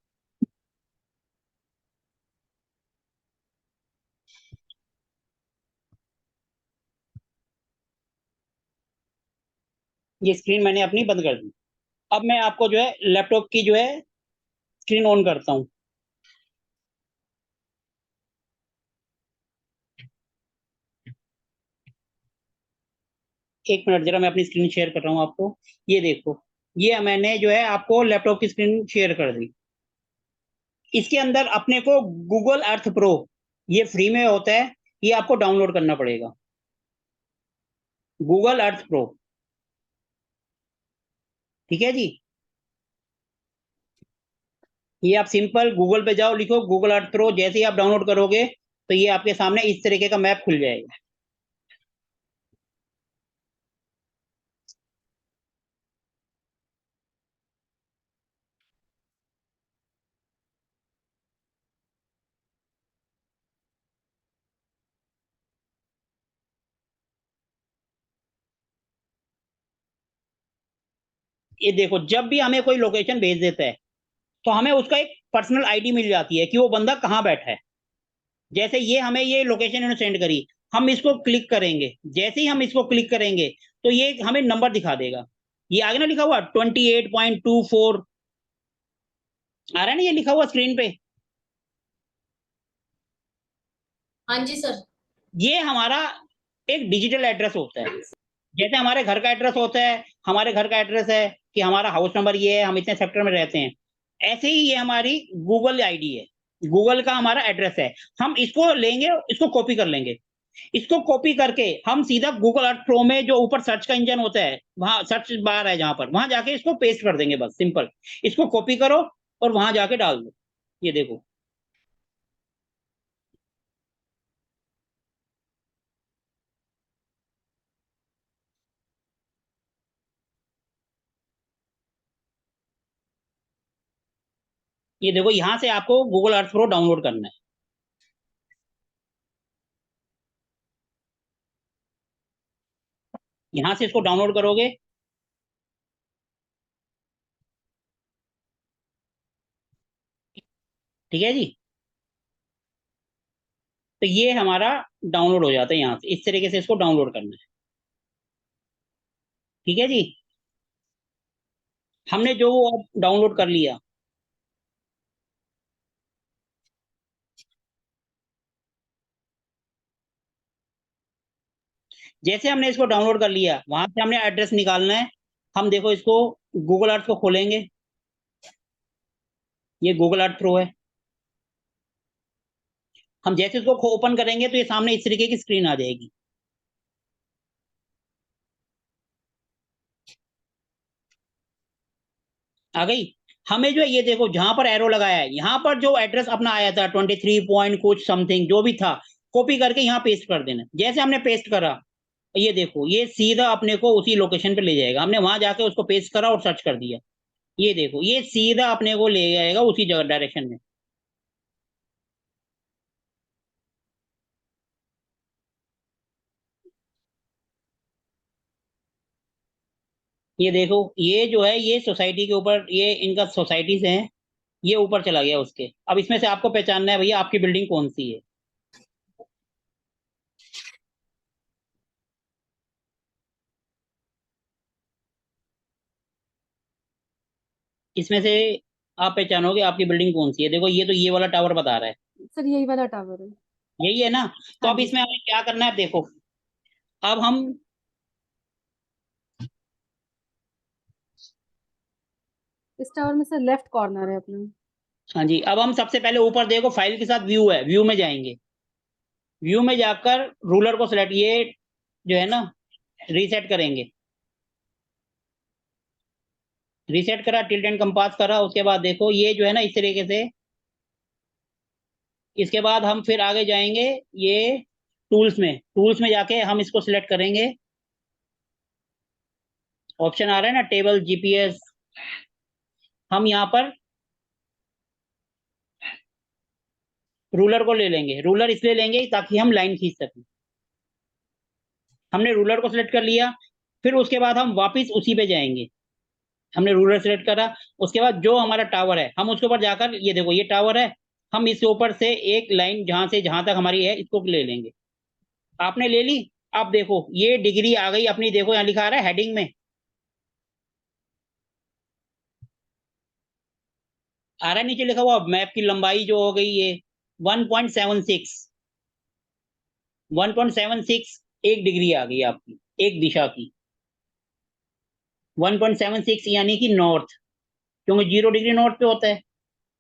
ये स्क्रीन मैंने अपनी बंद कर दी। अब मैं आपको जो है लैपटॉप की जो है स्क्रीन ऑन करता हूँ। एक मिनट, जरा मैं अपनी स्क्रीन शेयर कर रहा हूँ आपको। ये देखो, ये मैंने जो है आपको लैपटॉप की स्क्रीन शेयर कर दी। इसके अंदर अपने को गूगल अर्थ प्रो, ये फ्री में होता है, ये आपको डाउनलोड करना पड़ेगा, गूगल अर्थ प्रो। ठीक है जी, ये आप सिंपल गूगल पे जाओ, लिखो गूगल अर्थ प्रो, जैसे ही आप डाउनलोड करोगे तो ये आपके सामने इस तरीके का मैप खुल जाएगा। ये देखो, जब भी हमें कोई लोकेशन भेज देता है तो हमें उसका एक पर्सनल आईडी मिल जाती है कि वो बंदा कहाँ बैठा है। जैसे ये हमें ये लोकेशन इन्होंने सेंड करी, हम इसको क्लिक करेंगे, जैसे ही हम इसको क्लिक करेंगे तो ये हमें नंबर दिखा देगा। ये आगे ना लिखा हुआ 28.24, आ रहा है ना ये लिखा हुआ स्क्रीन पे। हाँ जी सर। ये हमारा एक डिजिटल एड्रेस होता है। जैसे हमारे घर का एड्रेस होता है, हमारे घर का एड्रेस है कि हमारा हाउस नंबर ये है, हम इतने सेक्टर में रहते हैं, ऐसे ही ये हमारी गूगल आईडी है, गूगल का हमारा एड्रेस है। हम इसको लेंगे, इसको कॉपी कर लेंगे। इसको कॉपी करके हम सीधा गूगल अर्थ प्रो में जो ऊपर सर्च का इंजन होता है, वहां सर्च बार है जहां पर, वहां जाके इसको पेस्ट कर देंगे, बस सिंपल। इसको कॉपी करो और वहां जाके डाल दो। ये देखो, ये देखो, यहां से आपको गूगल अर्थ प्रो डाउनलोड करना है। यहां से इसको डाउनलोड करोगे। ठीक है जी, तो ये हमारा डाउनलोड हो जाता है। यहाँ से इस तरीके से इसको डाउनलोड करना है। ठीक है जी, हमने जो वो डाउनलोड कर लिया, जैसे हमने इसको डाउनलोड कर लिया, वहां से हमने एड्रेस निकालना है। हम देखो इसको गूगल अर्थ को खोलेंगे, ये गूगल अर्थ प्रो है। हम जैसे इसको ओपन करेंगे तो ये सामने इस तरीके की स्क्रीन आ जाएगी। आ गई। हमें जो है ये देखो, जहां पर एरो लगाया है, यहाँ पर जो एड्रेस अपना आया था 23 पॉइंट कुछ समथिंग जो भी था, कॉपी करके यहाँ पेस्ट कर देना। जैसे हमने पेस्ट करा, ये देखो, ये सीधा अपने को उसी लोकेशन पे ले जाएगा। हमने वहां जाके उसको पेस्ट करा और सर्च कर दिया, ये देखो, ये सीधा अपने को ले जाएगा उसी जगह डायरेक्शन में। ये देखो, ये जो है ये सोसाइटी के ऊपर, ये इनका सोसाइटीज हैं। ये ऊपर चला गया उसके। अब इसमें से आपको पहचानना है भैया आपकी बिल्डिंग कौन सी है। इसमें से आप पहचानोगे आपकी बिल्डिंग कौन सी है। देखो ये तो ये वाला टावर बता रहा है, सर यही वाला टावर है। यही है ना। तो हाँ अब जी इसमें सर। हमें क्या करना है, देखो अब हम इस टावर में सर लेफ्ट कॉर्नर है अपना। हाँ जी, अब हम सबसे पहले ऊपर देखो फाइल के साथ व्यू है, व्यू में जाएंगे। व्यू में जाकर रूलर को सिलेक्ट, ये जो है ना रीसेट करेंगे। रीसेट करा, टिल्ट एंड कंपास करा, उसके बाद देखो ये जो है ना इस तरीके से। इसके बाद हम फिर आगे जाएंगे, ये टूल्स में जाके हम इसको सिलेक्ट करेंगे। ऑप्शन आ रहा है ना टेबल जीपीएस। हम यहाँ पर रूलर को ले लेंगे। रूलर इसलिए लेंगे ताकि हम लाइन खींच सकें। हमने रूलर को सिलेक्ट कर लिया। फिर उसके बाद हम वापस उसी पे जाएंगे। हमने रूलर सेलेक्ट करा, उसके बाद जो हमारा टावर है हम उसके ऊपर जाकर, ये देखो ये टावर है, हम इसके ऊपर से एक लाइन जहां से जहां तक हमारी है इसको ले लेंगे। आपने ले ली। अब देखो ये डिग्री आ गई अपनी, देखो यहाँ लिखा आ रहा है हेडिंग में, आ रहा है नीचे लिखा हुआ मैप की लंबाई जो हो गई है 1.76। 1.76 एक डिग्री आ गई आपकी, एक दिशा की। 1.76 यानी कि नॉर्थ, क्योंकि 0 डिग्री नॉर्थ पे होता है।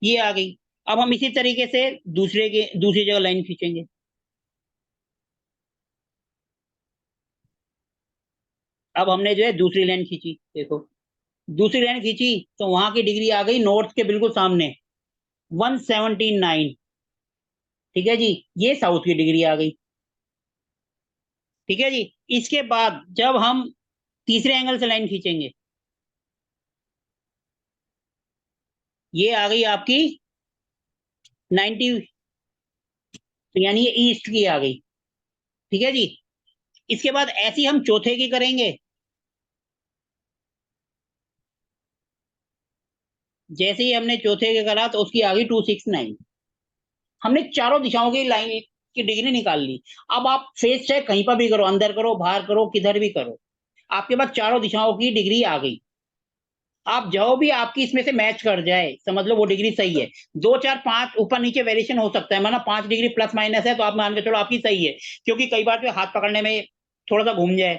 ये आ गई। अब हम इसी तरीके से दूसरी जगह लाइन खींचेंगे। अब हमने जो है दूसरी लाइन खींची, देखो दूसरी लाइन खींची तो वहां की डिग्री आ गई नॉर्थ के बिल्कुल सामने 179। ठीक है जी, ये साउथ की डिग्री आ गई। ठीक है जी। इसके बाद जब हम तीसरे एंगल से लाइन खींचेंगे, ये आ गई आपकी 90, तो यानी ये ईस्ट की आ गई। ठीक है जी। इसके बाद ऐसी हम चौथे की करेंगे। जैसे ही हमने चौथे के करा तो उसकी आ गई 269। हमने चारों दिशाओं की लाइन की डिग्री निकाल ली। अब आप फेस चेक कहीं पर भी करो, अंदर करो बाहर करो किधर भी करो, आपके पास चारों दिशाओं की डिग्री आ गई। आप जो भी आपकी इसमें से मैच कर जाए समझ लो वो डिग्री सही है। 2 4 5 ऊपर नीचे वेरिएशन हो सकता है, माना 5 डिग्री प्लस माइनस है तो आप मान के चलो आपकी सही है। क्योंकि कई बार जो हाथ पकड़ने में थोड़ा सा घूम जाए,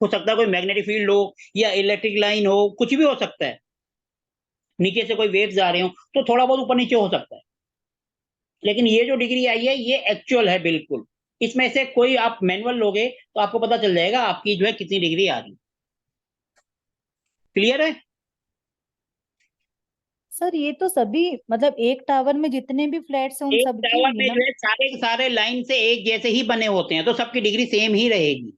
हो सकता है कोई मैग्नेटिक फील्ड हो या इलेक्ट्रिक लाइन हो, कुछ भी हो सकता है, नीचे से कोई वेव्स आ रहे हो तो थोड़ा बहुत ऊपर नीचे हो सकता है। लेकिन ये जो डिग्री आई है ये एक्चुअल है बिल्कुल। इसमें से कोई आप मैनुअल लोगे तो आपको पता चल जाएगा आपकी जो है कितनी डिग्री आ रही। क्लियर है। सर ये तो सभी मतलब एक टावर में जितने भी फ्लैट्स हैं उन एक सबकी टावर होगी में ना? जो है सारे के सारे लाइन से एक जैसे ही बने होते हैं तो सबकी डिग्री सेम ही रहेगी।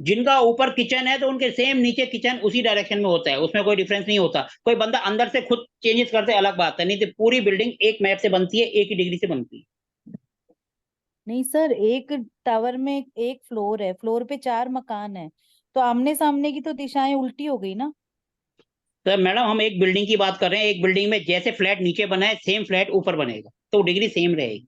जिनका ऊपर किचन है तो उनके सेम नीचे किचन उसी डायरेक्शन में होता है, उसमें कोई डिफरेंस नहीं होता। कोई बंदा अंदर से खुद चेंजेस करते अलग बात है, नहीं तो पूरी बिल्डिंग एक मैप से बनती है, एक ही डिग्री से बनती है। नहीं सर, एक टावर में एक फ्लोर है, फ्लोर पे 4 मकान है, तो आमने सामने की तो दिशाएं उल्टी हो गई ना? तो मैडम हम एक बिल्डिंग की बात कर रहे हैं, एक बिल्डिंग में जैसे फ्लैट नीचे बना है सेम फ्लैट ऊपर बनेगा तो डिग्री सेम रहेगी।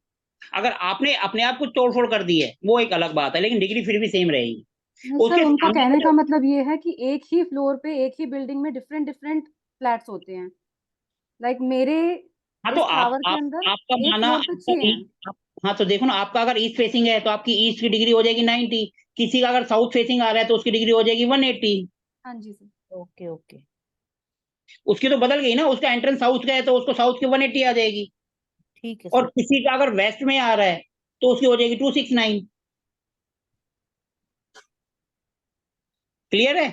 अगर आपने अपने आप कुछ तोड़फोड़ कर दी है वो एक अलग बात है, लेकिन डिग्री फिर भी सेम रहेगी। सर उसके उनका सामने कहने का मतलब ये है कि एक ही फ्लोर पे एक ही बिल्डिंग में डिफरेंट डिफरेंट फ्लैट्स होते हैं। लाइक मेरे हाँ तो इस टावर के अंदर आपका एक माना फ्लोर पे 6 हैं। हाँ तो देखो ना, आपका अगर ईस्ट फेसिंग है तो आपकी ईस्ट की डिग्री हो जाएगी 90। किसी का अगर साउथ फेसिंग आ रहा है तो उसकी डिग्री हो जाएगी 180। हाँ जी सर। Okay okay. उसकी तो बदल गई ना, उसका एंट्रेंस साउथ का है तो उसको साउथ की 180 आ जाएगी। ठीक है और सर। किसी का अगर वेस्ट में आ रहा है तो उसकी हो जाएगी 269। क्लियर है।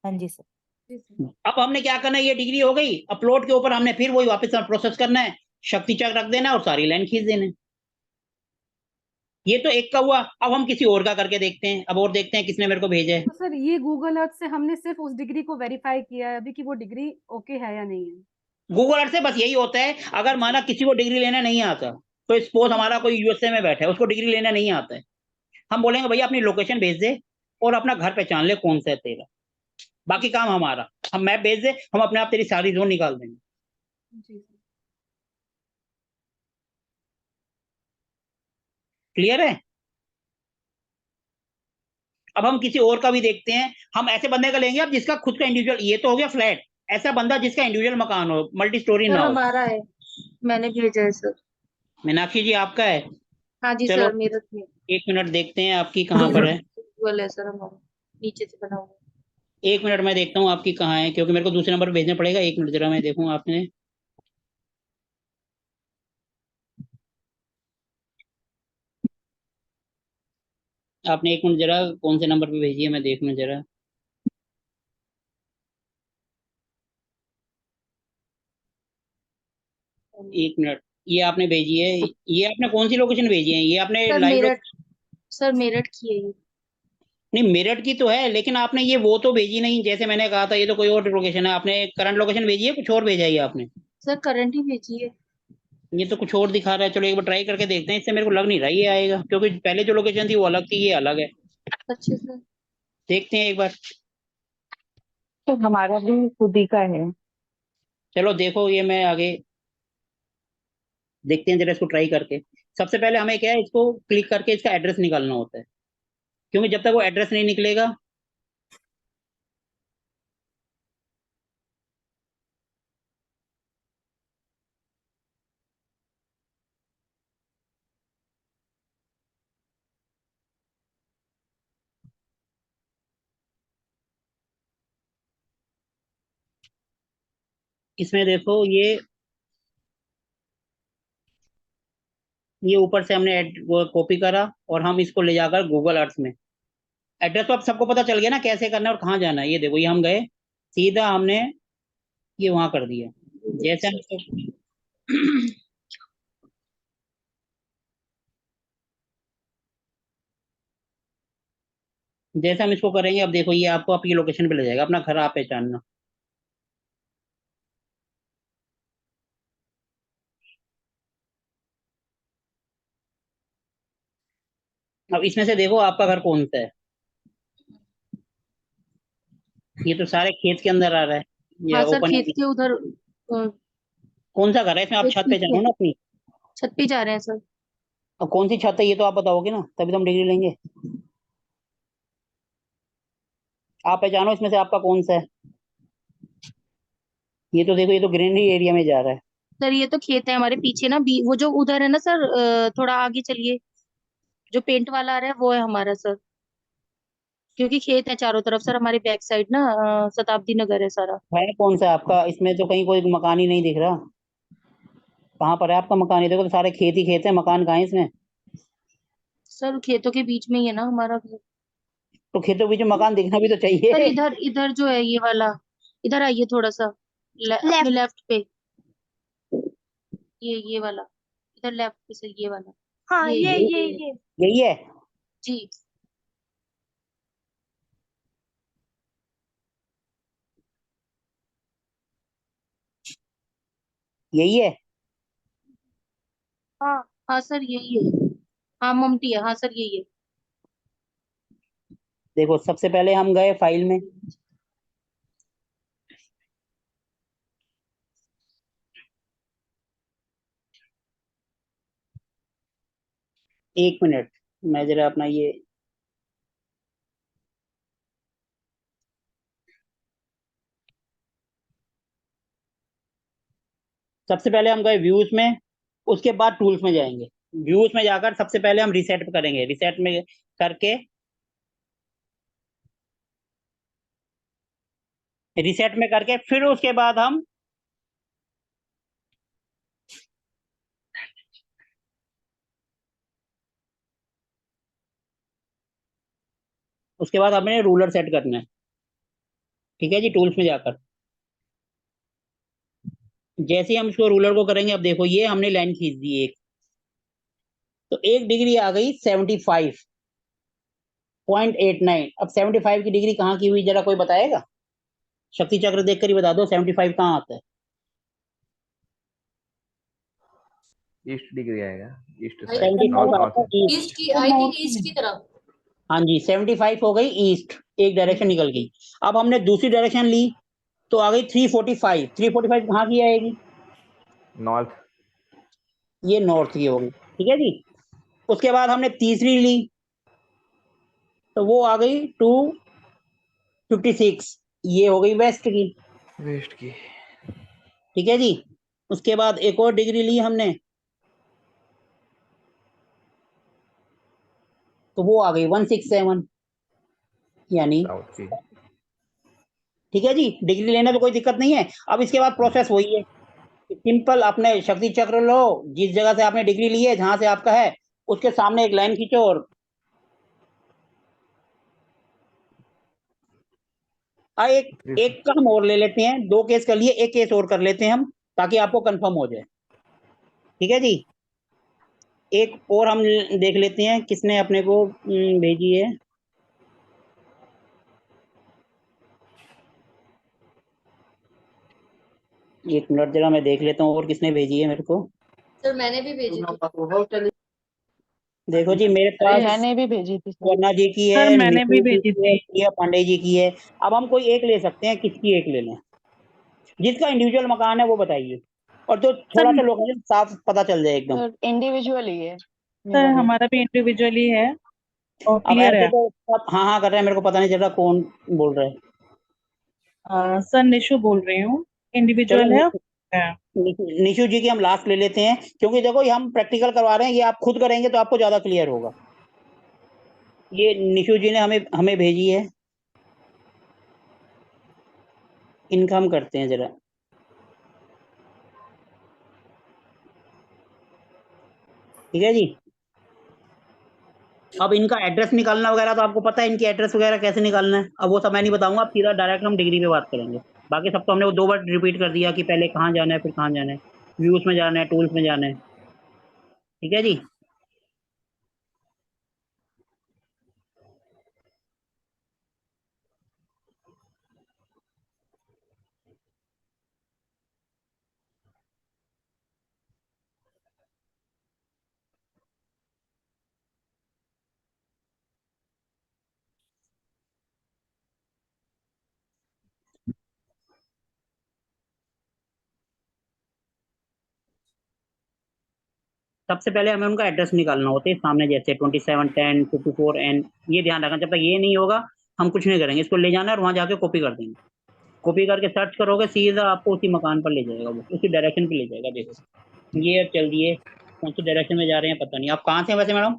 हाँ जी सर। जी सर। अब हमने क्या करना है, ये डिग्री हो गई, अपलोड के ऊपर हमने फिर वही वापस प्रोसेस करना है, शक्ति चक्र रख देना है और सारी लाइन खींच देना है। ये तो एक का हुआ। अब हम किसी और का करके देखते हैं, अब और देखते हैं किसने मेरे को भेजा है। तो सर ये गूगल अर्थ से हमने सिर्फ उस डिग्री को वेरीफाई किया है अभी कि वो डिग्री ओके है या नहीं है। गूगल अर्थ से बस यही होता है, अगर माना किसी को डिग्री लेना नहीं आता, तो सपोज हमारा कोई यूएसए में बैठा है उसको डिग्री लेना नहीं आता है, हम बोलेंगे भैया अपनी लोकेशन भेज दे और अपना घर पहचान ले कौन सा है तेरा, बाकी काम हमारा। हम मैप भेज दे, हम अपने आप तेरी सारी जोन निकाल देंगे। जी सर। क्लियर है? अब हम किसी और का भी देखते हैं। हम ऐसे बंदे का लेंगे अब जिसका खुद का इंडिविजुअल, ये तो हो गया फ्लैट, ऐसा बंदा जिसका इंडिविजुअल मकान हो, मल्टी स्टोरी सर ना हो। हमारा है, मैंने भेजा है सर। मीनाक्षी जी आपका है? हाँ जी चलो सर, मेरठ में एक मिनट देखते हैं आपकी कहाँ पर है। वाल है सर हमारा, नीचे से बना हुआ। एक मिनट मैं देखता हूँ आपकी कहाँ है, क्योंकि मेरे को दूसरे नंबर पर भेजना पड़ेगा। एक मिनट जरा मैं देखूँ आपने। आपने एक मिनट जरा कौन से नंबर पे भेजी है, मैं देख लूँ जरा। एक मिनट, ये आपने भेजी है, ये आपने कौन सी लोकेशन भेजी है? ये आपने sir live Meerut, sir Meerut की है ये। नहीं, मेरठ की तो है, लेकिन आपने ये वो तो भेजी नहीं, जैसे मैंने कहा था ये तो कोई और लोकेशन है। आपने करंट लोकेशन भेजी है, कुछ और भेजा है ये आपने? सर करंट ही भेजी है। ये तो कुछ और दिखा रहा है। चलो एक बार ट्राई करके देखते हैं, इससे मेरे को लग नहीं रहा ये आएगा, क्योंकि पहले जो लोकेशन थी वो अलग थी, ये अलग है। अच्छे सर। देखते हैं एक बार। तो हमारा भी खुद ही का है। चलो देखो, ये मैं आगे देखते हैं जरा इसको ट्राई करके। सबसे पहले हमें क्या है, इसको क्लिक करके इसका एड्रेस निकालना होता है, क्योंकि जब तक वो एड्रेस नहीं निकलेगा। इसमें देखो ये ऊपर से हमने वो कॉपी करा और हम इसको ले जाकर गूगल अर्थ में। एड्रेस तो अब सबको पता चल गया ना कैसे करना है और कहाँ जाना है। ये देखो, ये हम गए सीधा, हमने ये वहां कर दिया। जैसे हम इसको जैसे हम इसको करेंगे, अब देखो ये आपको आपकी लोकेशन पे ले जाएगा, अपना घर आप पहचानना। अब इसमें से देखो आपका घर कौन सा है। ये तो सारे खेत के अंदर आ रहा है, ये हाँ सर, ओपन खेत एरिया। के उधर कौन सा घर है इसमें? आप खेत छत पे पीछे जानो है। ना अपनी। छत पे जा रहे हैं सर। अब कौन सी छत है ये तो आप बताओगे ना, तभी तो हम डिग्री लेंगे। आप पहचानो इसमें से आपका कौन सा है। ये तो देखो, ये तो ग्रीनरी एरिया में जा रहा है। सर ये तो खेत है हमारे पीछे ना, वो जो उधर है ना सर, थोड़ा आगे चलिए, जो पेंट वाला आ रहा है वो है हमारा सर। क्योंकि खेत है चारों तरफ सर, हमारे बैक साइड ना शताब्दी नगर है सारा। है कौन सा आपका? इसमें तो कहीं कोई मकान ही नहीं दिख रहा। कहाँ पर है आपका मकान? ये देखो तो सारे खेत ही खेत है, मकान कहाँ है इसमें? सर खेतों के बीच में ही है ना हमारा घर। तो खेतों के बीच में मकान दिखना भी तो सर चाहिए। इधर इधर जो है ये वाला, इधर आइए थोड़ा सा, अपने लेफ्ट पे, ये वाला, इधर लेफ्ट पे सर, ये वाला। हाँ ये यही है। जी। यही है। हाँ हाँ सर यही है। हाँ ममटी है, हाँ सर यही है। देखो सबसे पहले हम गए फाइल में। एक मिनट, मैं जरा अपना ये सबसे पहले हम गए व्यूज में, उसके बाद टूल्स में जाएंगे। व्यूज में जाकर सबसे पहले हम रिसेट करेंगे, रिसेट में करके, रिसेट में करके फिर उसके बाद हम उसके बाद हमें रूलर सेट करना है। ठीक है जी, टूल्स में जाकर जैसे ही हम इसको रूलर को करेंगे, अब देखो ये हमने लाइन खींच दी एक, तो 1 डिग्री आ गई 75.89। अब 75 की डिग्री कहाँ की हुई, जरा कोई बताएगा? शक्ति चक्र देखकर ही बता दो 75 कहाँ आता है। ईस्ट डिग्री आएगा, ईस्ट आई साइड, 75 नॉर्थ आता नॉर्थ है ईस्ट। ईस्ट की, आई थिंक ईस्ट की तरफ। हाँ जी, 75 हो गई ईस्ट, एक डायरेक्शन निकल गई। अब हमने दूसरी डायरेक्शन ली तो आ गई 345। 345 कहाँ की आएगी? नॉर्थ। ये नॉर्थ की होगी, ठीक है जी। उसके बाद हमने तीसरी ली, तो वो आ गई 256, ये हो गई वेस्ट की, वेस्ट की। ठीक है जी। उसके बाद एक और डिग्री ली हमने, तो वो आ गई 167, यानी साउथ की। ठीक है जी। डिग्री लेने में कोई दिक्कत नहीं है। अब इसके बाद प्रोसेस वही है, सिंपल अपने शक्ति चक्र लो, जिस जगह से आपने डिग्री ली है, जहां से आपका है, उसके सामने एक लाइन खींचो और एक काम और ले लेते हैं, 2 केस कर लिए, एक केस और कर लेते हैं हम, ताकि आपको कंफर्म हो जाए, ठीक है जी। एक और हम देख लेते हैं किसने अपने को भेजी है। एक मिनट जरा मैं देख लेता हूँ और किसने भेजी है मेरे को। सर मैंने भी भेजी थी। देखो जी, मेरे पास मैंने भी भेजी थी सर। वर्णा जी की है, मैंने भी नीतू जी भेजी की है, प्रिया पांडे जी की है। अब हम कोई एक ले सकते हैं, किसकी एक ले लें? जिसका इंडिविजुअल मकान है वो बताइए, और जो थोड़ा सा लोकेशन साफ पता चल जाए एकदम। इंडिविजुअली है सर हमारा भी इंडिविजुअली है और अब क्लियर ऐसे है। तो सब हाँ हाँ कर रहे हैं, मेरे को पता नहीं चल रहा कौन बोल रहा है। सर निशु बोल रही हूँ, इंडिविजुअल चलो है। निशु जी की हम लास्ट ले लेते हैं, क्योंकि देखो ये हम प्रैक्टिकल करवा रहे हैं, ये आप खुद करेंगे तो आपको ज्यादा क्लियर होगा। ये निशु जी ने हमें हमें भेजी है, इनका हम करते हैं जरा। ठीक है जी। अब इनका एड्रेस निकालना वगैरह तो आपको पता है, इनकी एड्रेस वगैरह कैसे निकालना है, अब वो सब मैं नहीं बताऊंगा, अब सीधा डायरेक्ट हम डिग्री पे बात करेंगे। बाकी सब तो हमने वो 2 बार रिपीट कर दिया कि पहले कहाँ जाना है, फिर कहाँ जाना है, व्यूज में जाना है, टूल्स में जाना है, ठीक है जी। सबसे पहले हमें उनका एड्रेस निकालना होता है सामने, जैसे 2710 54N, ये ध्यान रखना, जब तक ये नहीं होगा हम कुछ नहीं करेंगे। इसको ले जाना है और वहां जाके कॉपी कर देंगे, कॉपी करके सर्च करोगे सीधा आपको उसी मकान पर ले जाएगा, वो उसी डायरेक्शन पे ले जाएगा। देखो ये अब चल दिए, कौन सी डायरेक्शन में जा रहे हैं पता नहीं। आप कहाँ से हैं वैसे मैडम?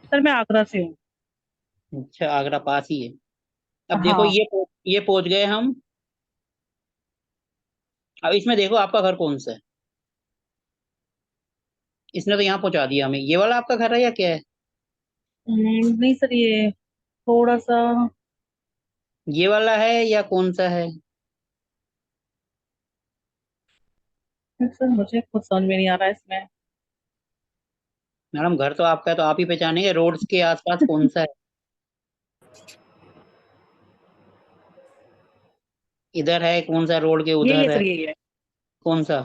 सर मैं आगरा से हूँ। अच्छा, आगरा पास ही है। अब देखो हाँ ये पहुंच गए हम। अब इसमें देखो आपका घर कौन सा है, इसने तो यहाँ पहुंचा दिया हमें। ये वाला आपका घर है या क्या है? नहीं सर, ये थोड़ा सा। ये वाला है या कौन सा है? सर मुझे खुद समझ में नहीं आ रहा है इसमें। मैडम घर तो आपका है, तो आप ही पहचानेंगे, रोड्स के आसपास कौन सा है। इधर है कौन सा, रोड के ये उधर है सर, यही है। कौन सा?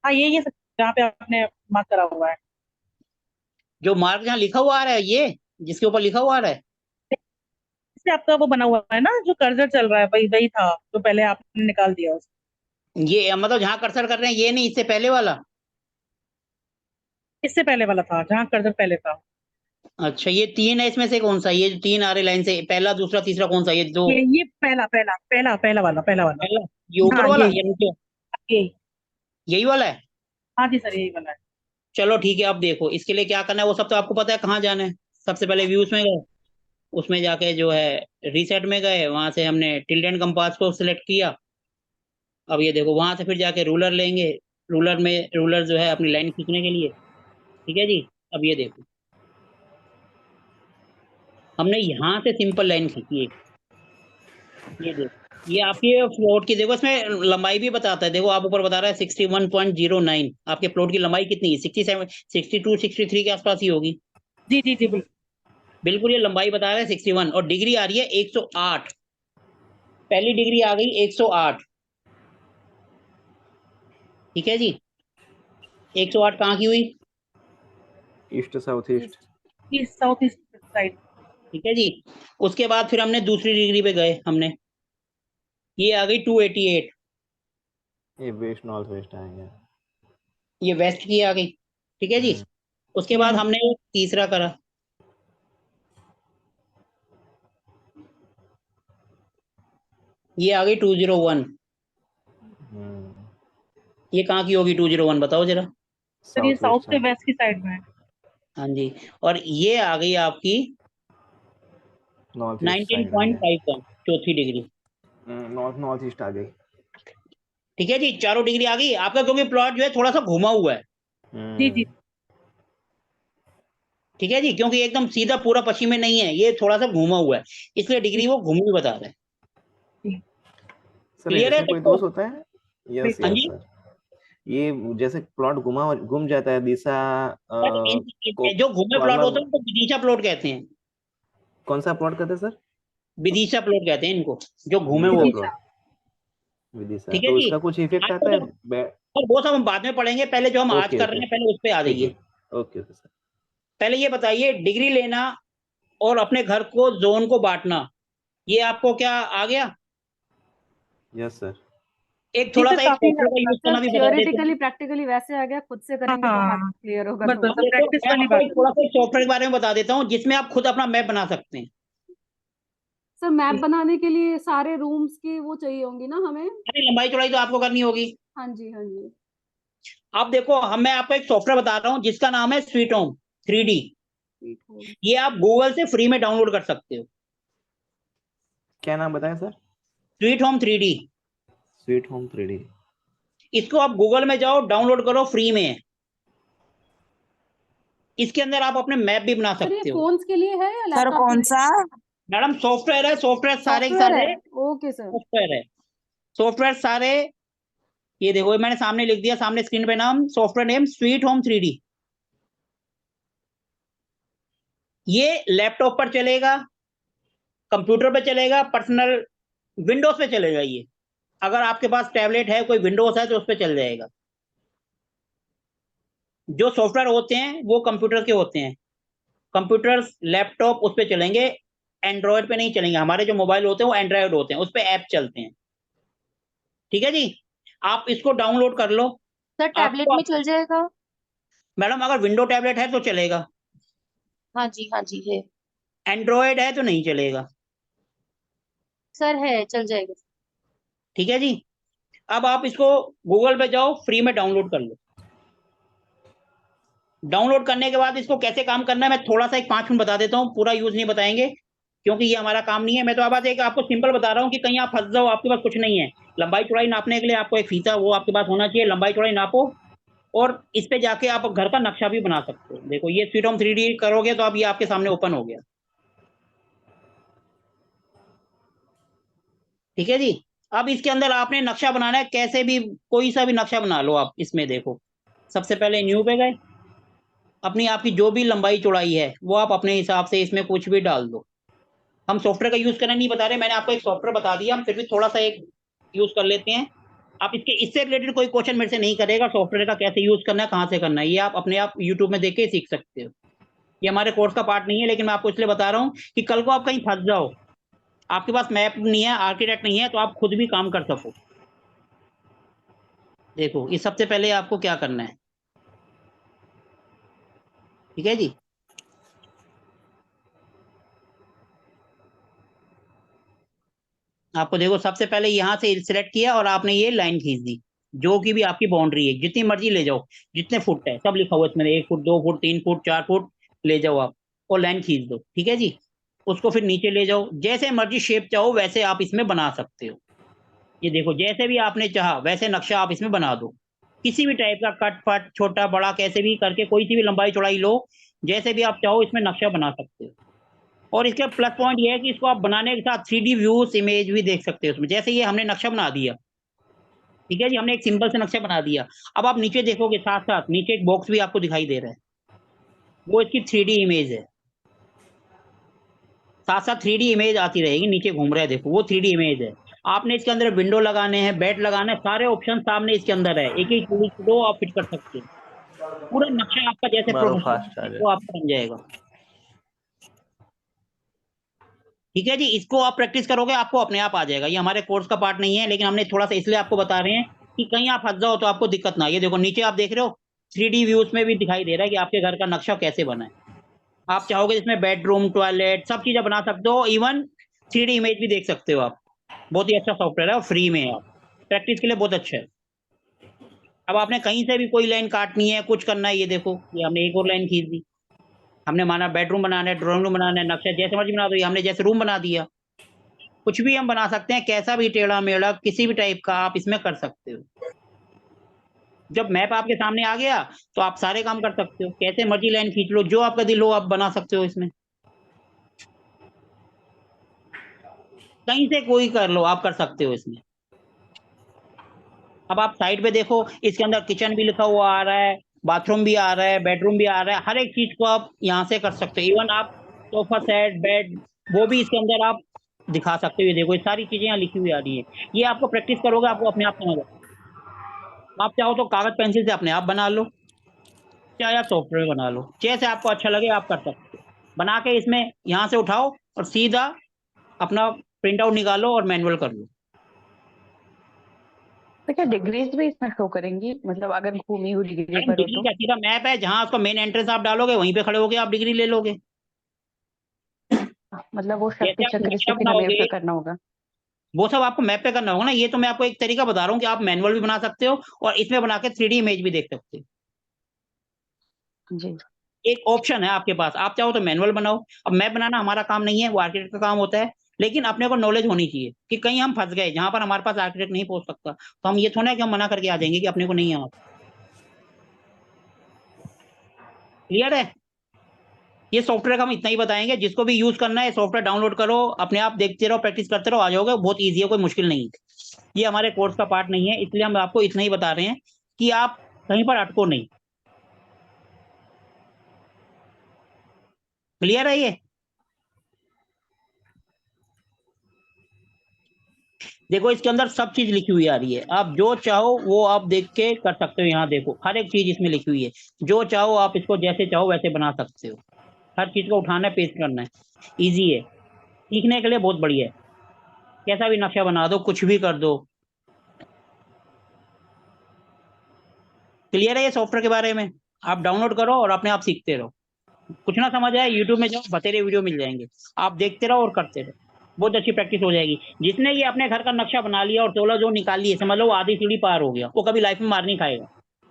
हाँ ये सर, जहाँ पे आपने मार्क करा हुआ है। जो मार्क जहाँ लिखा हुआ आ रहा है, ये जिसके ऊपर लिखा हुआ आ रहा है। इससे आपका वो बना हुआ है ना, जो कर्सर चल रहा है, वही वही था जो पहले आपने निकाल दिया उसको। ये मतलब जहाँ कर्सर कर रहे हैं ये नहीं, इससे पहले वाला? इससे पहले वाला था, जहाँ कर्सर पहले था। अच्छा, ये 3 है, इसमें से कौन सा? ये जो 3 आ रहे लाइन से, पहला दूसरा तीसरा कौन सा? ये 2? ये पहला पहला पहला पहला वाला, पहला वाला। पहला, ये ऊपर हाँ वाला यही या नीचे? यही। यही वाला है। हाँ जी सर, यही वाला है। चलो ठीक है, अब देखो इसके लिए क्या करना है वो सब तो आपको पता है, कहाँ जाना है। सबसे पहले व्यूज में गए, उसमें जाके जो है रीसेट में गए, वहां से हमने टिल्ट एंड कंपास को सिलेक्ट किया। अब ये देखो वहां से फिर जाके रूलर लेंगे, रूलर जो है अपनी लाइन खींचने के लिए, ठीक है जी। अब ये देखो हमने यहाँ से सिंपल लाइन खींची एक, ये देखो ये आपके प्लॉट की, देखो इसमें लंबाई भी बताता है, देखो आप ऊपर बता रहा है 61.09, आपके प्लॉट की लंबाई कितनी है? 67 62 63 के आसपास ही होगी। जी जी जी बिल्कुल। बिल्कुल ये लंबाई बता रहा है 61, और डिग्री आ रही है 108, पहली डिग्री आ गई 108, ठीक है जी। 108 कहाँ की हुई? East south east. East south east side. ठीक है जी। उसके बाद फिर हमने दूसरी डिग्री पे गए, हमने ये आ गई 288, ये वेस्ट नॉर्थ वेस्ट आएंगे। ये वेस्ट की आ गई, ठीक है जी। उसके बाद हमने तीसरा करा, ये आ गई 201। ये कहाँ की होगी 201 बताओ जरा। सर ये साउथ वेस्ट से वेस्ट की साइड में है। हाँ जी, और ये आ गई आपकी नॉर्थ ईस्ट साइड आ 19.51 चौथी डिग्री। गया। नॉर्थ ईस्ट आ गई। ठीक है जी, चारों डिग्री आ गई आपका, क्योंकि प्लॉट जो है थोड़ा सा घुमा हुआ है। जी जी। ठीक है जी, क्योंकि एकदम सीधा पूरा पश्चिम में नहीं है, ये थोड़ा सा घुमा हुआ है, इसलिए डिग्री वो घूमी बता रहा है। सर क्लियर है इसमें कोई सबको? दोष होता है? यस हाँ यस जी, सर। ये जैसे प्लॉट घूम जाता है दिशा बस जो घूमे प्लॉट मतलब होते हैं उनको विदिशा प्लॉट कहते हैं। कौन सा प्लॉट कहते हैं सर? विदिशा प्लॉट कहते हैं इनको, जो घूमे विदिशा वो। प्लॉट। विदिशा, ठीक है तो जी, इसका कुछ इफेक्ट आपको आता है? तो और वो सब हम बाद में पढ़ेंगे, पहले जो हम आज ओके कर ओके रहे हैं पहले उस पे आ ठीक जाइए। है। Okay okay sir. पहले ये बताइए, डिग्री लेना और अपने घर को जोन को बांटना, ये आपको क्या आ गया? Yes sir. एक जी थोड़ा सर सा एक काफी सॉफ्टवेयर का यूज सर करना भी बता देते हैं। थियोरेटिकली प्रैक्टिकली वैसे आ गया, खुद से करेंगे तो हाँ हाथ क्लियर होगा बस थोड़ा। बस देखो, प्रैक्टिस मैं वाली आपको बात एक थोड़ा सा सॉफ्टवेयर के बारे में बता देता हूँ जिसमें आप खुद अपना मैप बना सकते हैं। सर मैप जी। बनाने के लिए सारे रूम्स की वो चाहिए होंगी ना हमें? अरे लंबाई चौड़ाई तो आपको करनी होगी। हाँ जी हाँ जी। अब देखो, मैं आपको एक सॉफ्टवेयर बता रहा हूँ जिसका नाम है स्वीट होम 3D। ठीक हो। ये आप गूगल से फ्री में डाउनलोड कर सकते हो, क्या नाम बताया sir? Sweet home 3D। Sweet home 3D। इसको आप गूगल में जाओ, डाउनलोड करो, फ्री में है। इसके अंदर आप अपने मैप भी बना सर ये सकते हो। फोन्स के लिए है या सर लैपटॉप के कौन लिए? सा? मैडम सॉफ्टवेयर है, सॉफ्टवेयर सारे के सॉफ्टवेयर सारे है, ओके सर। सॉफ्टवेयर है, सॉफ्टवेयर सारे। ये देखो, मैंने सामने लिख दिया, सामने स्क्रीन पे नाम, software name sweet home 3D। ये लैपटॉप पर चलेगा, कंप्यूटर पे चलेगा, पर्सनल विंडोज पे चलेगा। ये अगर आपके पास टैबलेट है, कोई विंडोज है तो उस पे चल जाएगा। जो सॉफ्टवेयर होते हैं वो कंप्यूटर के होते हैं, कंप्यूटर्स लैपटॉप उस पे चलेंगे, एंड्रॉयड पे नहीं चलेंगे। हमारे जो मोबाइल होते हैं वो एंड्रॉयड होते हैं, उस पे ऐप चलते हैं। ठीक है जी, आप इसको डाउनलोड कर लो। सर टैबलेट आपको में चल जाएगा? मैडम अगर विंडो टैबलेट है तो चलेगा, हाँ जी है। एंड्रॉयड है तो नहीं चलेगा। सर है, चल जाएगा। ठीक है जी, अब आप इसको गूगल पे जाओ, फ्री में डाउनलोड कर लो। डाउनलोड करने के बाद इसको कैसे काम करना है मैं थोड़ा सा एक 5 मिनट बता देता हूँ, पूरा यूज नहीं बताएंगे क्योंकि ये हमारा काम नहीं है। मैं तो अब एक आपको सिंपल बता रहा हूँ कि कहीं आप फंस जाओ, आपके पास कुछ नहीं है। लंबाई चौड़ाई नापने के लिए आपको एक फीता वो आपके पास होना चाहिए, लंबाई चौड़ाई नापो और इस पे जाके आप घर का नक्शा भी बना सकते हो। देखो ये स्वीट होम 3D करोगे तो अब ये आपके सामने ओपन हो गया। ठीक है जी, अब इसके अंदर आपने नक्शा बनाना है, कैसे भी कोई सा भी नक्शा बना लो आप। इसमें देखो, सबसे पहले न्यू पे गए, अपनी आपकी जो भी लंबाई चौड़ाई है वो आप अपने हिसाब से इसमें कुछ भी डाल दो। हम सॉफ्टवेयर का यूज करना नहीं बता रहे, मैंने आपको एक सॉफ्टवेयर बता दिया, हम फिर भी थोड़ा सा एक यूज कर लेते हैं। आप इससे रिलेटेड कोई क्वेश्चन मेरे से नहीं करेगा, सॉफ्टवेयर का कैसे यूज करना है, कहाँ से करना है, ये आप अपने आप यूट्यूब में देख के सीख सकते हो। ये हमारे कोर्स का पार्ट नहीं है, लेकिन मैं आपको इसलिए बता रहा हूँ कि कल को आप कहीं फंस जाओ, आपके पास मैप नहीं है, आर्किटेक्ट नहीं है, तो आप खुद भी काम कर सको। देखो इस सबसे पहले आपको क्या करना है, ठीक है जी। आपको देखो सबसे पहले यहाँ से सिलेक्ट किया और आपने ये लाइन खींच दी, जो कि भी आपकी बाउंड्री है, जितनी मर्जी ले जाओ, जितने फुट है सब लिखा हुआ इसमें, 1 फुट 2 फुट 3 फुट 4 फुट ले जाओ आप और लाइन खींच दो। ठीक है जी, उसको फिर नीचे ले जाओ, जैसे मर्जी शेप चाहो वैसे आप इसमें बना सकते हो। ये देखो जैसे भी आपने चाहा वैसे नक्शा आप इसमें बना दो, किसी भी टाइप का कट फट छोटा बड़ा कैसे भी करके कोई सी भी लंबाई चौड़ाई लो, जैसे भी आप चाहो इसमें नक्शा बना सकते हो। और इसका प्लस पॉइंट ये है कि इसको आप बनाने के साथ 3D व्यूज इमेज भी देख सकते हो उसमें। जैसे ये हमने नक्शा बना दिया, ठीक है जी, हमने एक सिंपल से नक्शा बना दिया। अब आप नीचे देखोगे, साथ साथ नीचे एक बॉक्स भी आपको दिखाई दे रहा है, वो इसकी 3D इमेज है। साथ साथ 3D इमेज आती रहेगी, नीचे घूम रहा है देखो, वो 3D इमेज है। आपने इसके अंदर विंडो लगाने हैं, बेड लगाना है, सारे ऑप्शन सामने इसके अंदर है, एक एक दो आप फिट कर सकते हो। पूरा नक्शा आपका जैसे मारो फास्ट आ प्रोफेशनल जाए। वो आपका बन जाएगा। ठीक है जी, इसको आप प्रैक्टिस करोगे आपको अपने आप आ जाएगा। ये हमारे कोर्स का पार्ट नहीं है, लेकिन हमने थोड़ा सा इसलिए आपको बता रहे हैं कि कहीं आप फंस जाओ तो आपको दिक्कत ना आए। ये देखो नीचे आप देख रहे हो 3D व्यूज में भी दिखाई दे रहा है कि आपके घर का नक्शा कैसे बना है। आप चाहोगे इसमें बेडरूम, टॉयलेट सब चीजें बना सकते हो, इवन 3D इमेज भी देख सकते हो आप। बहुत ही अच्छा सॉफ्टवेयर है और फ्री में है, आप प्रैक्टिस के लिए बहुत अच्छा है। अब आपने कहीं से भी कोई लाइन काटनी है, कुछ करना है, ये देखो ये हमने एक और लाइन खींच दी। हमने माना बेडरूम बनाना है, ड्राइंग रूम बनाना है, नक्शा जैसे मर्जी बना दो, ये हमने जैसे रूम बना दिया। कुछ भी हम बना सकते हैं, कैसा भी टेढ़ा मेढ़ा किसी भी टाइप का आप इसमें कर सकते हो। जब मैप आपके सामने आ गया तो आप सारे काम कर सकते हो, कैसे मर्जी लाइन खींच लो, जो आपका दिल हो आप बना सकते हो इसमें। कहीं से कोई कर लो, आप कर सकते हो इसमें। अब आप साइड पे देखो, इसके अंदर किचन भी लिखा हुआ आ रहा है, बाथरूम भी आ रहा है, बेडरूम भी आ रहा है, हर एक चीज को आप यहाँ से कर सकते हो। इवन आप सोफा सेट, बेड, वो भी इसके अंदर आप दिखा सकते हो। ये देखो ये सारी चीजें यहाँ लिखी हुई आ रही है। ये आपको प्रैक्टिस करोगे आपको अपने आप समझ आएगा। आप चाहो तो कागज पेंसिल से अपने आप बना लो, चाहे आप सॉफ्टवेयर बना लो, जैसे आपको अच्छा लगे आप कर सकते हो। बना के इसमें यहाँ से उठाओ और सीधा अपना प्रिंट आउट निकालो और मैनुअल कर लो। तो क्या डिग्रीज भी इसमें शो करेंगी, मतलब अगर घूमी हुई डिग्री पर हो डिग्री तो? का सीधा मैप है, जहाँ उसका मेन एंट्रेंस आप डालोगे वहीं पे खड़े होके आप डिग्री ले लोगे। मतलब वो जैसे शक्ति आप चक्र नक्शा से फिर हमें बनाओगे उसे करना होगा। वो सब आपको मैप पे करना होगा ना। ये तो मैं आपको एक तरीका बता रहा हूँ कि आप मैनुअल भी बना सकते हो और इसमें बना के 3D इमेज भी देख सकते हो। जी। एक ऑप्शन है आपके पास, आप चाहो तो मैनुअल बनाओ। अब मैप बनाना हमारा काम नहीं है, वो आर्किटेक्ट का काम होता है, लेकिन अपने को नॉलेज होनी चाहिए कि कहीं हम फंस गए जहां पर हमारे पास आर्किटेक्ट नहीं पहुंच सकता, तो हम ये थोड़ा है कि हम मना करके आ जाएंगे कि अपने को नहीं आता। क्लियर है? ये सॉफ्टवेयर का हम इतना ही बताएंगे, जिसको भी यूज करना है सॉफ्टवेयर डाउनलोड करो, अपने आप देखते रहो, प्रैक्टिस करते रहो, आ जाओगे। बहुत ईजी है, कोई मुश्किल नहीं है। ये हमारे कोर्स का पार्ट नहीं है, इसलिए हम आपको इतना ही बता रहे हैं कि आप कहीं पर अटको नहीं। क्लियर है ये? देखो इसके अंदर सब चीज लिखी हुई आ रही है, आप जो चाहो वो आप देख के कर सकते हो। यहाँ देखो हर एक चीज इसमें लिखी हुई है, जो चाहो आप इसको जैसे चाहो वैसे बना सकते हो। हर चीज को उठाना है, पेस्ट करना है, इजी है, सीखने के लिए बहुत बढ़िया है। कैसा भी नक्शा बना दो, कुछ भी कर दो। क्लियर है ये सॉफ्टवेयर के बारे में? आप डाउनलोड करो और अपने आप सीखते रहो। कुछ ना समझ आए यूट्यूब में जाओ, बतेरे वीडियो मिल जाएंगे, आप देखते रहो और करते रहो, बहुत अच्छी प्रैक्टिस हो जाएगी। जिसने ये अपने घर का नक्शा बना लिया और 16 जो निकाल लिए, समझ लो वो आधी सीढ़ी पार हो गया, वो कभी लाइफ में मार नहीं खाएगा।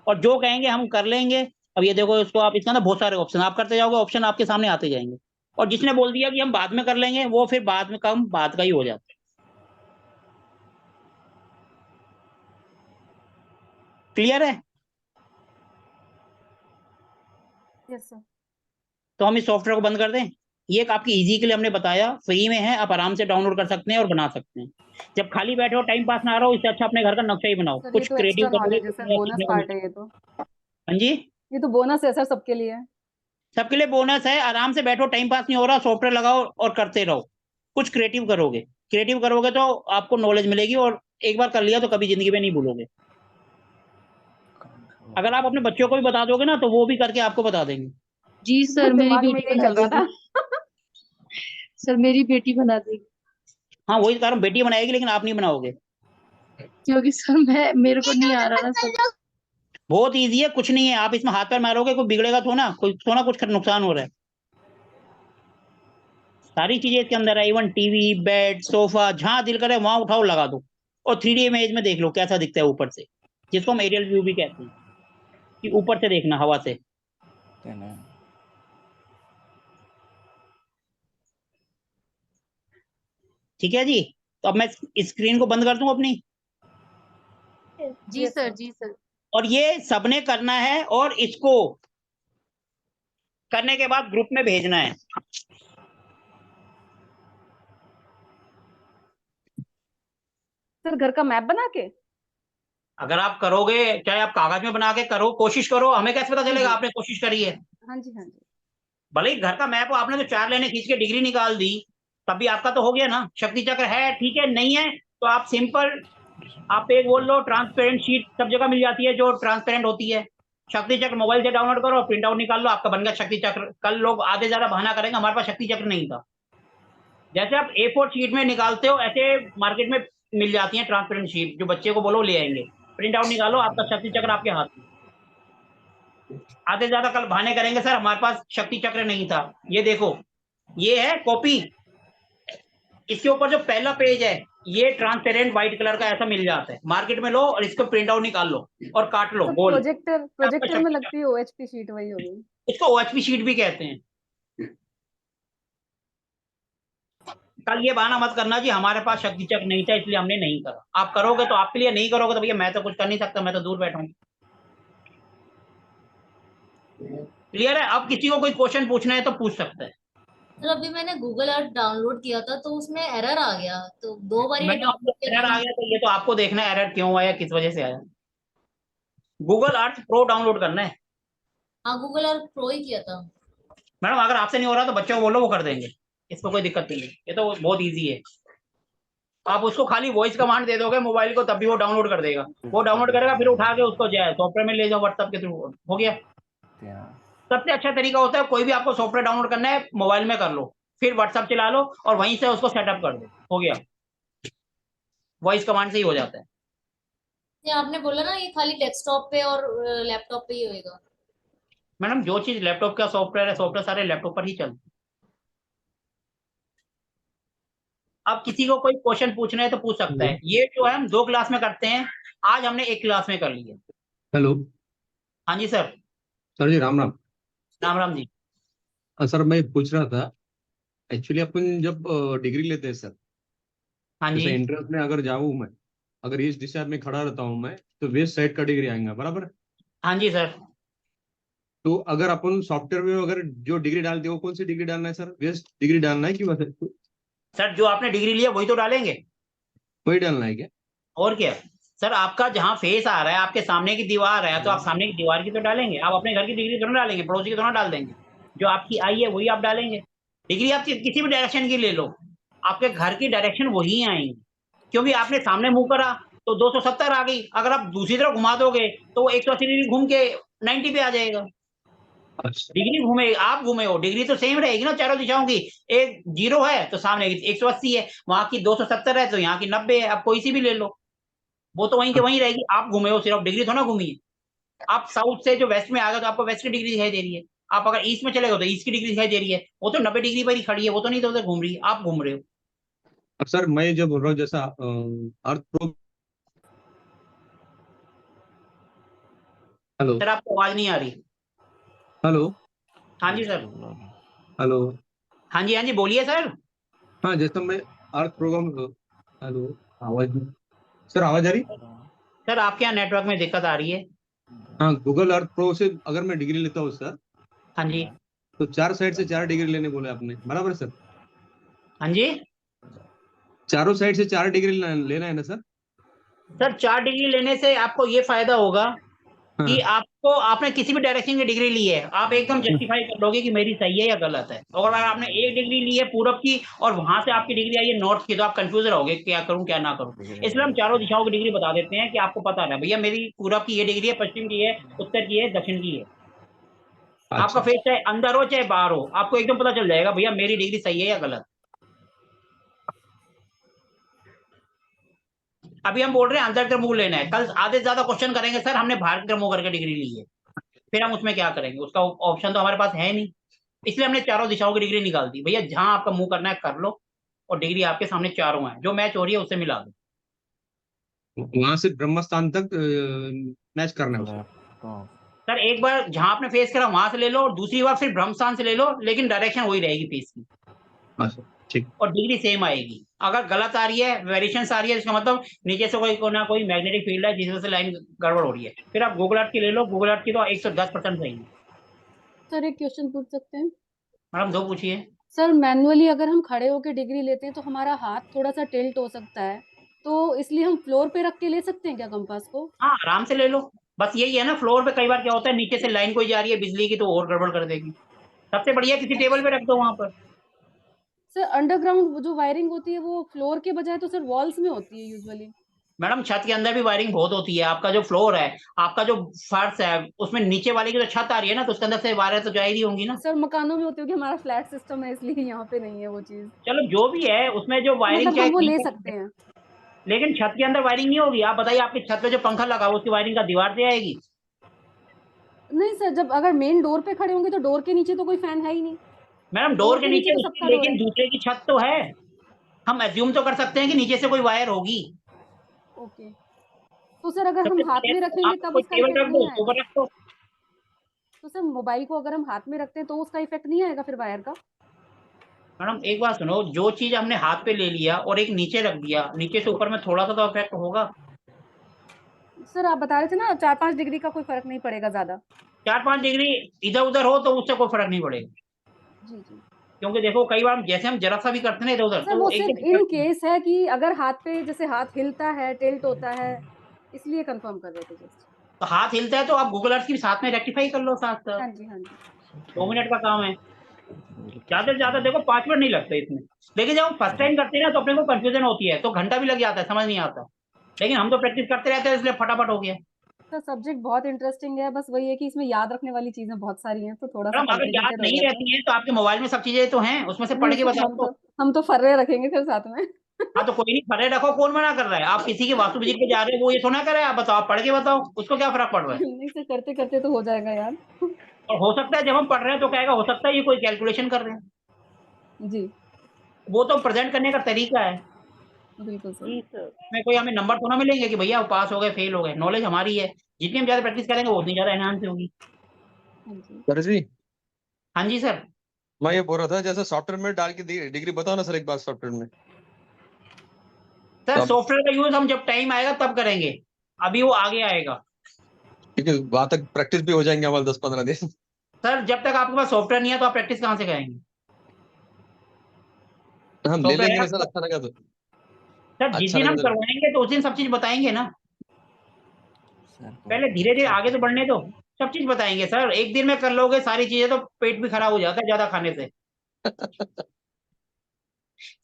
और जो कहेंगे हम कर लेंगे, अब ये देखो इसको आप, इसका ना बहुत सारे ऑप्शन, आप करते जाओगे ऑप्शन आपके सामने आते जाएंगे। और जिसने बोल दिया कि हम बाद में कर लेंगे, वो फिर बाद में काम बाद का ही हो जाता है। क्लियर है? Yes sir. तो हम इस सॉफ्टवेयर को बंद कर दें? ये एक आपकी इजी के लिए हमने बताया, फ्री में है, आप आराम से डाउनलोड कर सकते हैं और बना सकते हैं। जब खाली बैठे हो, टाइम पास ना रहो, इससे अच्छा अपने घर का नक्शा ही बनाओ, सर ये कुछ तो क्रिएटिव एक्स्ट्रा करोगे नॉलेज है कुछ सर, नया बोनस सीखने को पार्ट है मिलेगा। ये तो। हाँ जी, ये तो बोनस है सर सबके लिए। सबके लिए बोनस है। आराम से बैठो, टाइम पास नहीं हो रहा, सॉफ्टवेयर लगाओ और करते रहो। कुछ क्रिएटिव करोगे, क्रिएटिव करोगे तो आपको नॉलेज मिलेगी, और एक बार कर लिया तो कभी जिंदगी में नहीं भूलोगे। अगर आप अपने बच्चों को भी बता दोगे ना, तो वो भी करके आपको बता देंगे। जी सर, मेरी दिमाग में बेटी यही बना चल रहा देगी। था। सर मेरी बेटी बना देगी, हाँ वही कारण, बेटी बनाएगी लेकिन आप नहीं बनाओगे। क्योंकि सर मेरे को नहीं आ रहा ना सर। बहुत ईजी है, कुछ नहीं है, आप इसमें हाथ पैर मारोगे कोई बिगड़ेगा तो ना, कोई तो ना कुछ नुकसान हो रहा है। सारी चीजें इसके अंदर है, इवन टीवी, बेड, सोफा, जहां दिल करे वहां उठाओ लगा दो, और 3D इमेज में देख लो कैसा दिखता है ऊपर से, जिसको हम एरियल व्यू भी कहते हैं, कि ऊपर से देखना हवा से। ठीक है जी, तो अब मैं स्क्रीन को बंद कर दूं अपनी। जी सर, जी सर। और ये सबने करना है, और इसको करने के बाद ग्रुप में भेजना है। सर घर का मैप बना के? अगर आप करोगे, चाहे आप कागज में बना के करो, कोशिश करो, हमें कैसे पता चलेगा जी। आपने कोशिश करी है? हाँ जी हाँ जी। भले ही घर का मैप हो, आपने तो 4 लाइनें खींच के डिग्री निकाल दी, तब भी आपका तो हो गया ना। शक्ति चक्र है, ठीक है, नहीं है तो आप सिंपल, आप एक बोल लो, ट्रांसपेरेंट शीट सब जगह मिल जाती है जो ट्रांसपेरेंट होती है। शक्ति चक्र मोबाइल से डाउनलोड करो, प्रिंट आउट निकाल लो, आपका बन गया शक्ति चक्र। कल लोग आधे ज्यादा बहाना करेंगे हमारे पास शक्ति चक्र नहीं था। जैसे आप A4 शीट में निकालते हो, ऐसे मार्केट में मिल जाती है ट्रांसपेरेंट शीट, जो बच्चे को बोलो ले आएंगे। प्रिंट आउट निकालो, आपका शक्ति चक्र आपके हाथ में। आधे ज्यादा कल बहाने करेंगे सर हमारे पास शक्ति चक्र नहीं था। ये देखो, ये है कॉपी। इसके ऊपर जो पहला पेज है ये ट्रांसपेरेंट व्हाइट कलर का ऐसा मिल जाता है, मार्केट में लो और इसको प्रिंट आउट निकाल लो और काट लो गोल। प्रोजेक्टर में शक्ति लगती है OHP शीट, वही होगी। इसको OHP शीट भी कहते हैं। कल ये बहाना मत करना जी हमारे पास शक्ति चक्र नहीं था इसलिए हमने नहीं करा। आप करोगे तो आपके लिए, नहीं करोगे तो भैया मैं तो कुछ कर नहीं सकता, मैं तो दूर बैठा हूँ। क्लियर है? अब किसी को कोई क्वेश्चन पूछना है तो पूछ सकता है। सर अभी मैंने गूगल अर्थ डाउनलोड किया था तो उसमें एरर आ गया, तो 2 बार ये मैंने आपको डाउनलोड एरर आ गया तो ये तो आपको देखना है एरर क्यों आया, किस वजह से आया। गूगल अर्थ प्रो डाउनलोड करना है। हाँ गूगल अर्थ प्रो ही किया था। मैडम अगर आपसे नहीं हो रहा तो बच्चों को बोलो, वो कर देंगे, इसमें कोई दिक्कत नहीं है, ये तो बहुत इजी है। आप उसको खाली वॉइस कमांड दे दोगे मोबाइल को, तब भी वो डाउनलोड कर देगा। वो डाउनलोड करेगा, फिर उठा के उसको जो है सॉफ्टवेयर में ले जाओ, व्हाट्सएप के थ्रू हो गया। सबसे अच्छा तरीका होता है, कोई भी आपको सॉफ्टवेयर डाउनलोड करना है मोबाइल में कर लो, फिर व्हाट्सएप चला लो और वहीं से उसको सेटअप कर दो, हो गया। वॉइस कमांड से ही हो जाता है। ये आपने बोला ना ये खाली डेस्कटॉप पे और लैपटॉप पे ही होएगा। मैडम जो चीज लैपटॉप का सॉफ्टवेयर है, सॉफ्टवेयर सारे लैपटॉप पर ही चलते हैं। अब किसी को कोई क्वेश्चन पूछना है तो पूछ सकता है। ये जो है हम 2 क्लास में करते हैं, आज हमने 1 क्लास में कर लिया। हेलो हाँ जी सर। सर जी, राम राम। राम राम जी। सर मैं पूछ रहा था, एक्चुअली अपन जब डिग्री लेते हैं सर, हाँ जैसे जी। एंट्रेंस में अगर जाऊँ मैं, अगर इस दिशा में खड़ा रहता हूँ मैं, तो वेस्ट साइड का डिग्री आएगा, बराबर। हाँ जी सर। तो अगर अपन सॉफ्टवेयर में अगर जो डिग्री डालते हो, कौन सी डिग्री डालना है सर? वेस्ट डिग्री डालना है कि वैसे सर जो आपने डिग्री लिया वही तो डालेंगे, वही डालना है क्या? और क्या। सर आपका जहाँ फेस आ रहा है, आपके सामने की दीवार है, तो आप सामने की दीवार की तो डालेंगे। आप अपने घर की डिग्री तो ना डालेंगे, पड़ोसी की तो ना डाल देंगे। जो आपकी आई है वही आप डालेंगे। डिग्री आप किसी भी डायरेक्शन की ले लो, आपके घर की डायरेक्शन वही आएंगी, क्योंकि आपने सामने मुंह करा तो 270 आ गई। अगर आप दूसरी तरफ घुमा दोगे तो वो 180 डिग्री घूम के 90 पे आ जाएगा। अच्छा, डिग्री घूमे, आप घूमे हो, डिग्री तो सेम रहेगी ना चारों दिशाओं की। एक 0 है तो सामने की 180 है, वहां की 270 है तो यहाँ की 90 है। आप कोई सी भी ले लो, वो तो वहीं के वहीं रहेगी। आप घूमे हो, सिर्फ डिग्री थोड़ा घूमी है। आप साउथ से जो वेस्ट में आ गए तो आपको वेस्ट की डिग्री दिखाई दे रही है। आप अगर ईस्ट में चले गए तो ईस्ट की डिग्री दिखाई दे रही है। वो तो 90 डिग्री पर ही खड़ी है, वो तो नहीं तो उधर घूम रही है, आप घूम रहे हो। अब सर मैं जो बोल रहा हूँ, जैसा अर्थ प्रो, हेलो सर आपको आवाज नहीं आ रही। हेलो हाँ जी सर। हेलो, हाँ जी बोलिए सर। हाँ जैसा मैं अर्थ प्रोग्राम, हेलो, आवाज नहीं सर, आवाज आ रही? सर आपके यहाँ नेटवर्क में दिक्कत आ रही है। हाँ, गूगल अर्थ प्रो से अगर मैं डिग्री लेता हूँ सर, हाँ जी। तो 4 साइड से 4 डिग्री लेने बोले आपने, बराबर सर? हाँ जी। चारों साइड से 4 डिग्री लेना है ना सर? सर 4 डिग्री लेने से आपको ये फायदा होगा कि हाँ, आपको, आपने किसी भी डायरेक्शन की डिग्री ली है, आप एकदम जस्टिफाई कर लोगे कि मेरी सही है या गलत है। और अगर आपने एक डिग्री ली है पूरब की और वहां से आपकी डिग्री आई है नॉर्थ की, तो आप कंफ्यूज रहोगे क्या करूं क्या ना करूं। इसलिए हम चारों दिशाओं की डिग्री बता देते हैं कि आपको पता रहे भैया मेरी पूरब की ये डिग्री है, पश्चिम की है, उत्तर की है, दक्षिण की है। आपका अच्छा, फेस चाहे अंदर हो चाहे बाहर हो, आपको एकदम पता चल जाएगा भैया मेरी डिग्री सही है या गलत। अभी हम बोल रहे हैं अंदर क्रम लेना है, कल आधे से ज्यादा क्वेश्चन करेंगे सर हमने भारत क्रम करके डिग्री ली है, फिर हम उसमें क्या करेंगे, उसका ऑप्शन तो हमारे पास है नहीं। इसलिए हमने चारों दिशाओं की डिग्री निकाल दी। भैया जहां आपका मुंह करना है कर लो, और डिग्री आपके सामने चारों है, जो मैच हो रही है उससे मिला दो। वहां से ब्रह्मस्थान तक मैच करना है उसको। सर एक बार जहां आपने फेस करा वहां से ले लो, और दूसरी बार फिर ब्रह्मस्थान से ले लो, लेकिन डायरेक्शन वही रहेगी फेस की, अच्छा, ठीक। और डिग्री सेम आएगी। अगर गलत आ रही है, वेरिएशन आ रही है, इसका मतलब नीचे से कोई ना कोई मैग्नेटिक फील्ड है जिस वजह से लाइन गड़बड़ हो रही है। फिर आप गूगल अर्थ की ले लो, गूगल अर्थ की तो 110% सही है। सर एक क्वेश्चन पूछ सकते हैं? मैडम 2 पूछिए। सर मैनुअली अगर हम खड़े होकर डिग्री लेते हैं तो हमारा हाथ थोड़ा सा टिल्ट हो सकता है, तो इसलिए हम फ्लोर पे रख के ले सकते हैं क्या कंपास को? हाँ आराम से ले लो। बस यही है ना, फ्लोर पे कई बार क्या होता है नीचे से लाइन कोई जा रही है बिजली की, तो और गड़बड़ कर देगी। सबसे बढ़िया किसी टेबल पे रख दो वहां पर। सर अंडरग्राउंड जो वायरिंग होती है वो फ्लोर के बजाय तो सर वॉल्स में होती है यूजुअली। मैडम छत के अंदर भी वायरिंग बहुत होती है। आपका जो फ्लोर है, आपका जो फर्श है, उसमें नीचे वाले की जो छत आ रही है ना, तो उसके अंदर से वायर तो जा ही होंगी ना। सर मकानों में होती होगी, हमारा फ्लैट सिस्टम है इसलिए यहाँ पे नहीं है वो चीज। चलो जो भी है उसमें जो वायरिंग मतलब हम वो ले चाहे सकते हैं। लेकिन छत के अंदर वायरिंग नहीं होगी। आप बताइए, आपकी छत पे जो पंखा लगा हुआ उसकी वायरिंग का दीवार से आएगी? नहीं सर, जब अगर मेन डोर पे खड़े होंगे तो डोर के नीचे तो कोई फैन है ही नहीं। मैडम डोर के नीचे तो उसकी, सबका डोर लेकिन है। दूसरे की छत तो है। हम एज्यूम तो कर सकते हैं कि नीचे से कोई वायर होगी। ओके, तो सर अगर तो हम फिर हाथ में रखेंगे आप तब कोई उसका केबल इफेक्ट रख दो, नहीं उसके आएगा? ऊपर रख दो। तो सर मोबाइल को अगर हम हाथ में रखते हैं तो उसका इफेक्ट नहीं आएगा फिर वायर का? मैडम एक बात सुनो, जो चीज हमने हाथ पे ले लिया और एक नीचे रख दिया, नीचे से ऊपर में थोड़ा सा तो इफेक्ट होगा। सर आप बता रहे थे ना 4-5 डिग्री का कोई फर्क नहीं पड़ेगा ज्यादा। 4-5 डिग्री इधर उधर हो तो उससे कोई फर्क नहीं पड़ेगा। जी जी। क्योंकि देखो कई बार जैसे हम जरा सा भी करते हैं ना इधर उधर, सर तो वो एक सिर्फ इन केस है कि अगर हाथ पे जैसे हाथ हिलता है, टिल्ट होता है, इसलिए कंफर्म कर रहे थे जस्ट। तो हाथ हिलता है तो आप गूगल अर्थ की साथ में रेक्टिफाई कर लो साथ साथ। हाँ जी हाँ जी। 2 मिनट का काम है, ज्यादा से ज्यादा देखो 5 मिनट नहीं लगते इसमें। लेकिन जब हम फर्स्ट टाइम करते हैं ना तो अपने को कंफ्यूजन होती है, तो घंटा भी लग जाता है, समझ नहीं आता। लेकिन हम तो प्रैक्टिस करते रहते हैं, इसलिए फटाफट हो गया। सर सब्जेक्ट बहुत इंटरेस्टिंग है, बस वही है कि इसमें याद रखने वाली चीजें बहुत सारी हैं तो थोड़ा सा मैडम अगर याद कॉम्प्लिकेटेड हो नहीं जाता है। रहती है तो आपके मोबाइल में सब चीजें तो हैं, उसमें से पढ़ नहीं के सर, बता दो। हम तो फर्रे रखेंगे फिर साथ में। हाँ तो कोई नहीं, फर्रे रखो, कौन मना कर रहा है? आप किसी की वास्तु विजिट पे जा रहे हो, वो ये थोड़ा कर रहा है, आप बताओ, आप पढ़ के बताओ, उसको क्या फर्क पड़ रहा है? नहीं सर, करते करते तो हो जाएगा यार। और हो सकता है जब हम पढ़ रहे हैं तो कहेगा, हो सकता है ये कोई कैलकुलेशन कर रहे हैं। जी वो तो प्रेजेंट करने का तरीका है। बिल्कुल सर। जी सर। इसमें कोई हमें नंबर तो ना मिलेंगे कि भैया पास हो गए फेल हो गए। नॉलेज हमारी है, जितनी हम ज्यादा प्रैक्टिस करेंगे वो उतनी ज्यादा एनहांस होगी। हाँ जी। सर जी, हाँ जी सर। मैं ये बोल रहा था जैसे सॉफ्टवेयर में डाल के डिग्री बताओ ना सर एक बार सॉफ्टवेयर में। सर तब सॉफ्टवेयर का यूज हम जब टाइम आएगा तब करेंगे, अभी वो आगे आएगा। क्योंकि वहां तक प्रैक्टिस भी हो जाएंगे हमारे 10-15 दिन। सर जब तक आपके पास सॉफ्टवेयर नहीं है तो आप प्रैक्टिस कहाँ से करेंगे? हम ले सॉफ्टवेयर लेंगे है ना सर, आपको? अच्छा लगा तो। सर जिस अच्छा दिन लगा हम तो करवाएंगे तो उस दिन सब चीज बताएंगे ना। पहले धीरे धीरे आगे तो बढ़ने दो, सब चीज बताएंगे सर। एक दिन में कर लोगे सारी चीजें तो पेट भी खराब हो जाता है ज्यादा खाने से।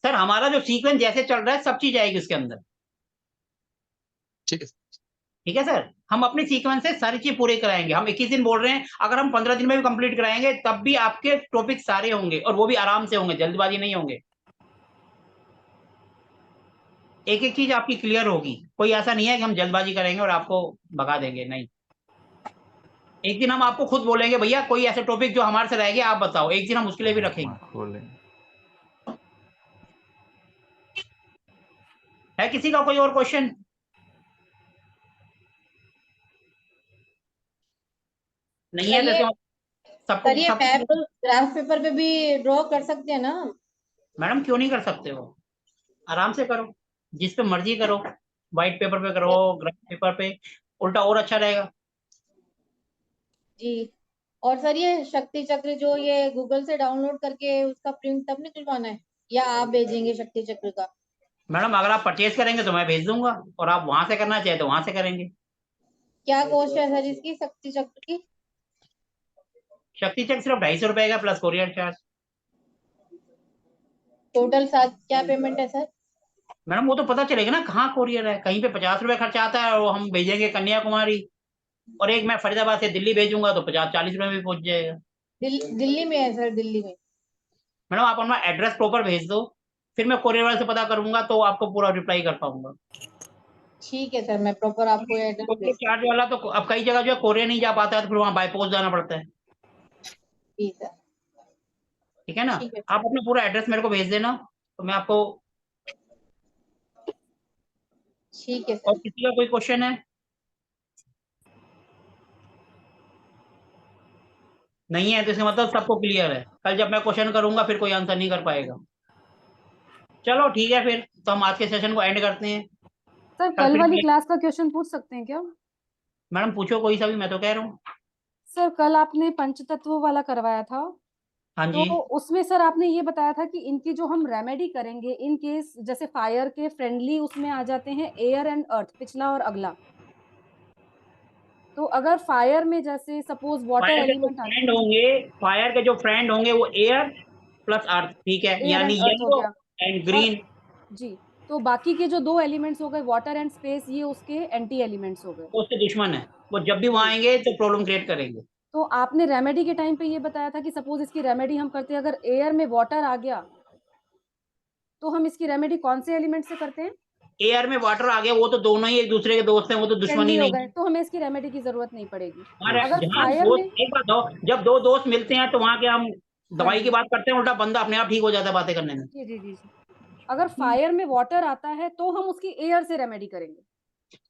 सर हमारा जो सीक्वेंस जैसे चल रहा है सब चीज आएगी उसके अंदर। ठीक है। ठीक है सर, हम अपने सीक्वेंस से सारी चीज पूरे कराएंगे। हम 21 दिन बोल रहे हैं, अगर हम 15 दिन में भी कंप्लीट कराएंगे तब भी आपके टॉपिक सारे होंगे, और वो भी आराम से होंगे, जल्दबाजी नहीं होंगे। एक एक चीज आपकी क्लियर होगी। कोई ऐसा नहीं है कि हम जल्दबाजी करेंगे और आपको भगा देंगे, नहीं। एक दिन हम आपको खुद बोलेंगे भैया कोई ऐसे टॉपिक जो हमारे से रह गया आप बताओ, एक दिन हम उसके लिए भी रखेंगे। है किसी का कोई और क्वेश्चन? नहीं है सर जैसे ये सबको सर ये सब। मैप ग्राफ पेपर पे भी ड्रॉ कर सकते हैं ना हम? मैडम क्यों नहीं कर सकते हो? आराम से करो, जिस पे मर्जी करो, व्हाइट पेपर पे करो, ग्राफ पेपर पे, उल्टा और अच्छा रहेगा। जी। और सर ये शक्ति चक्र जो ये गूगल से डाउनलोड करके उसका प्रिंट तब निकलवाना है या आप भेजेंगे शक्ति चक्र का? मैडम अगर आप परचेज करेंगे तो मैं भेज दूंगा, और आप वहां से करना चाहे तो वहां से करेंगे। क्या कॉस्ट है सर इसकी शक्ति चक्र की? शक्ति चेक सिर्फ 250 रुपए का प्लस कोरियर चार्ज। टोटल साथ क्या पेमेंट है सर? मैडम वो तो पता चलेगा ना कहाँ कोरियर है। कहीं पे 50 रुपए खर्चा आता है और हम भेजेंगे कन्याकुमारी, और एक मैं फरीदाबाद से दिल्ली भेजूंगा तो 50-40 रुपए में भी पहुंच जाएगा। दिल्ली में है सर, दिल्ली में। मैडम आप अपना एड्रेस प्रॉपर भेज दो, फिर मैं कोरियर वाले से पता करूंगा तो आपको पूरा रिप्लाई कर पाऊंगा। ठीक है सर, मैं प्रॉपर आपको एड्रेस कोरियर भेज। चार्ज वाला तो अब कई जगह जो है कोरियर नहीं जा पाता है, तो फिर वहाँ बाय पोस्ट जाना पड़ता है। ठीक है। ठीक है ना? ठीक है। आप अपना पूरा एड्रेस मेरे को भेज देना तो मैं आपको। ठीक है और सर। किसी का कोई क्वेश्चन है? नहीं है तो इसका मतलब सबको क्लियर है। कल जब मैं क्वेश्चन करूंगा फिर कोई आंसर नहीं कर पाएगा। चलो ठीक है, फिर तो हम आज के सेशन को एंड करते हैं। सर कल कल फिर वाली क्लास का क्वेश्चन पूछ सकते हैं क्या? मैडम पूछो कोई सा भी, मैं तो कह रहा हूँ। सर कल आपने पंचतत्व वाला करवाया था, हाँ तो जी। उसमें सर आपने ये बताया था कि इनकी जो हम रेमेडी करेंगे इन केस जैसे फायर के फ्रेंडली उसमें आ जाते हैं एयर एंड अर्थ, पिछला और अगला। तो अगर फायर में जैसे सपोज वाटर फायर के जो एलिमेंट आ फ्रेंड होंगे, फायर के जो फ्रेंड होंगे वो एयर प्लस अर्थ, ठीक है, एयर यानी एंड अर्थ हो येलो गया, एंड और ग्रीन। जी, तो बाकी के जो दो एलिमेंट्स हो गए वाटर एंड स्पेस, ये उसके एंटी एलिमेंट्स हो गए। वो उसके दुश्मन है, वो जब भी वहां जी, आएंगे तो प्रॉब्लम क्रिएट करेंगे। तो आपने रेमेडी के टाइम पे ये बताया था कि सपोज इसकी रेमेडी हम करते हैं, अगर एयर में वाटर आ गया तो हम इसकी रेमेडी कौन से एलिमेंट से करते हैं? एयर में वाटर आ गया, वो तो दोनों ही एक दूसरे के दोस्त हैं, वो तो दुश्मनी फ्रेंडली हो नहीं गए है। तो हमें इसकी रेमेडी की जरूरत नहीं पड़ेगी। अरे अगर जहाँ फायर दोस्त, में, एक बात बताओ, जब दो दोस्त मिलते हैं तो वहां के हम दवाई जी। की बात करते हैं, उल्टा बंदा अपने आप ठीक हो जाता है बातें करने में। जी जी जी जी। अगर फायर में वाटर आता है तो हम उसकी एयर से रेमेडी करेंगे।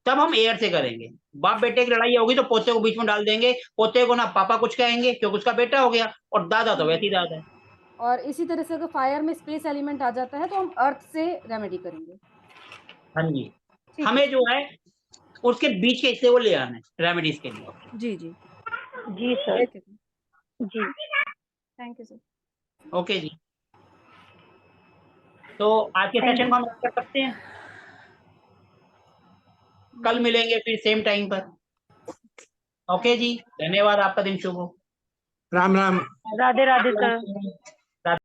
तब हम एयर से करेंगे। बाप बेटे की लड़ाई होगी तो पोते को बीच में डाल देंगे, पोते को ना पापा कुछ कहेंगे क्योंकि उसका बेटा हो गया, और दादा तो वैसे ही दादा है। और इसी तरह से अगर फायर में स्पेस एलिमेंट आ जाता है तो हम अर्थ से रेमेडी करेंगे। हाँ जी, ठीक है। हमें जो है उसके बीच के हिस्से को ले आना है रेमेडीज के लिए। जी जी जी सर। ठीक है, जी थैंक यू सर। ओके जी, तो आज के Thank सेशन you. को हम रख कर सकते हैं। कल मिलेंगे फिर सेम टाइम पर। ओके जी, धन्यवाद, आपका दिन शुभ हो। राम राम। राधे राधे सर।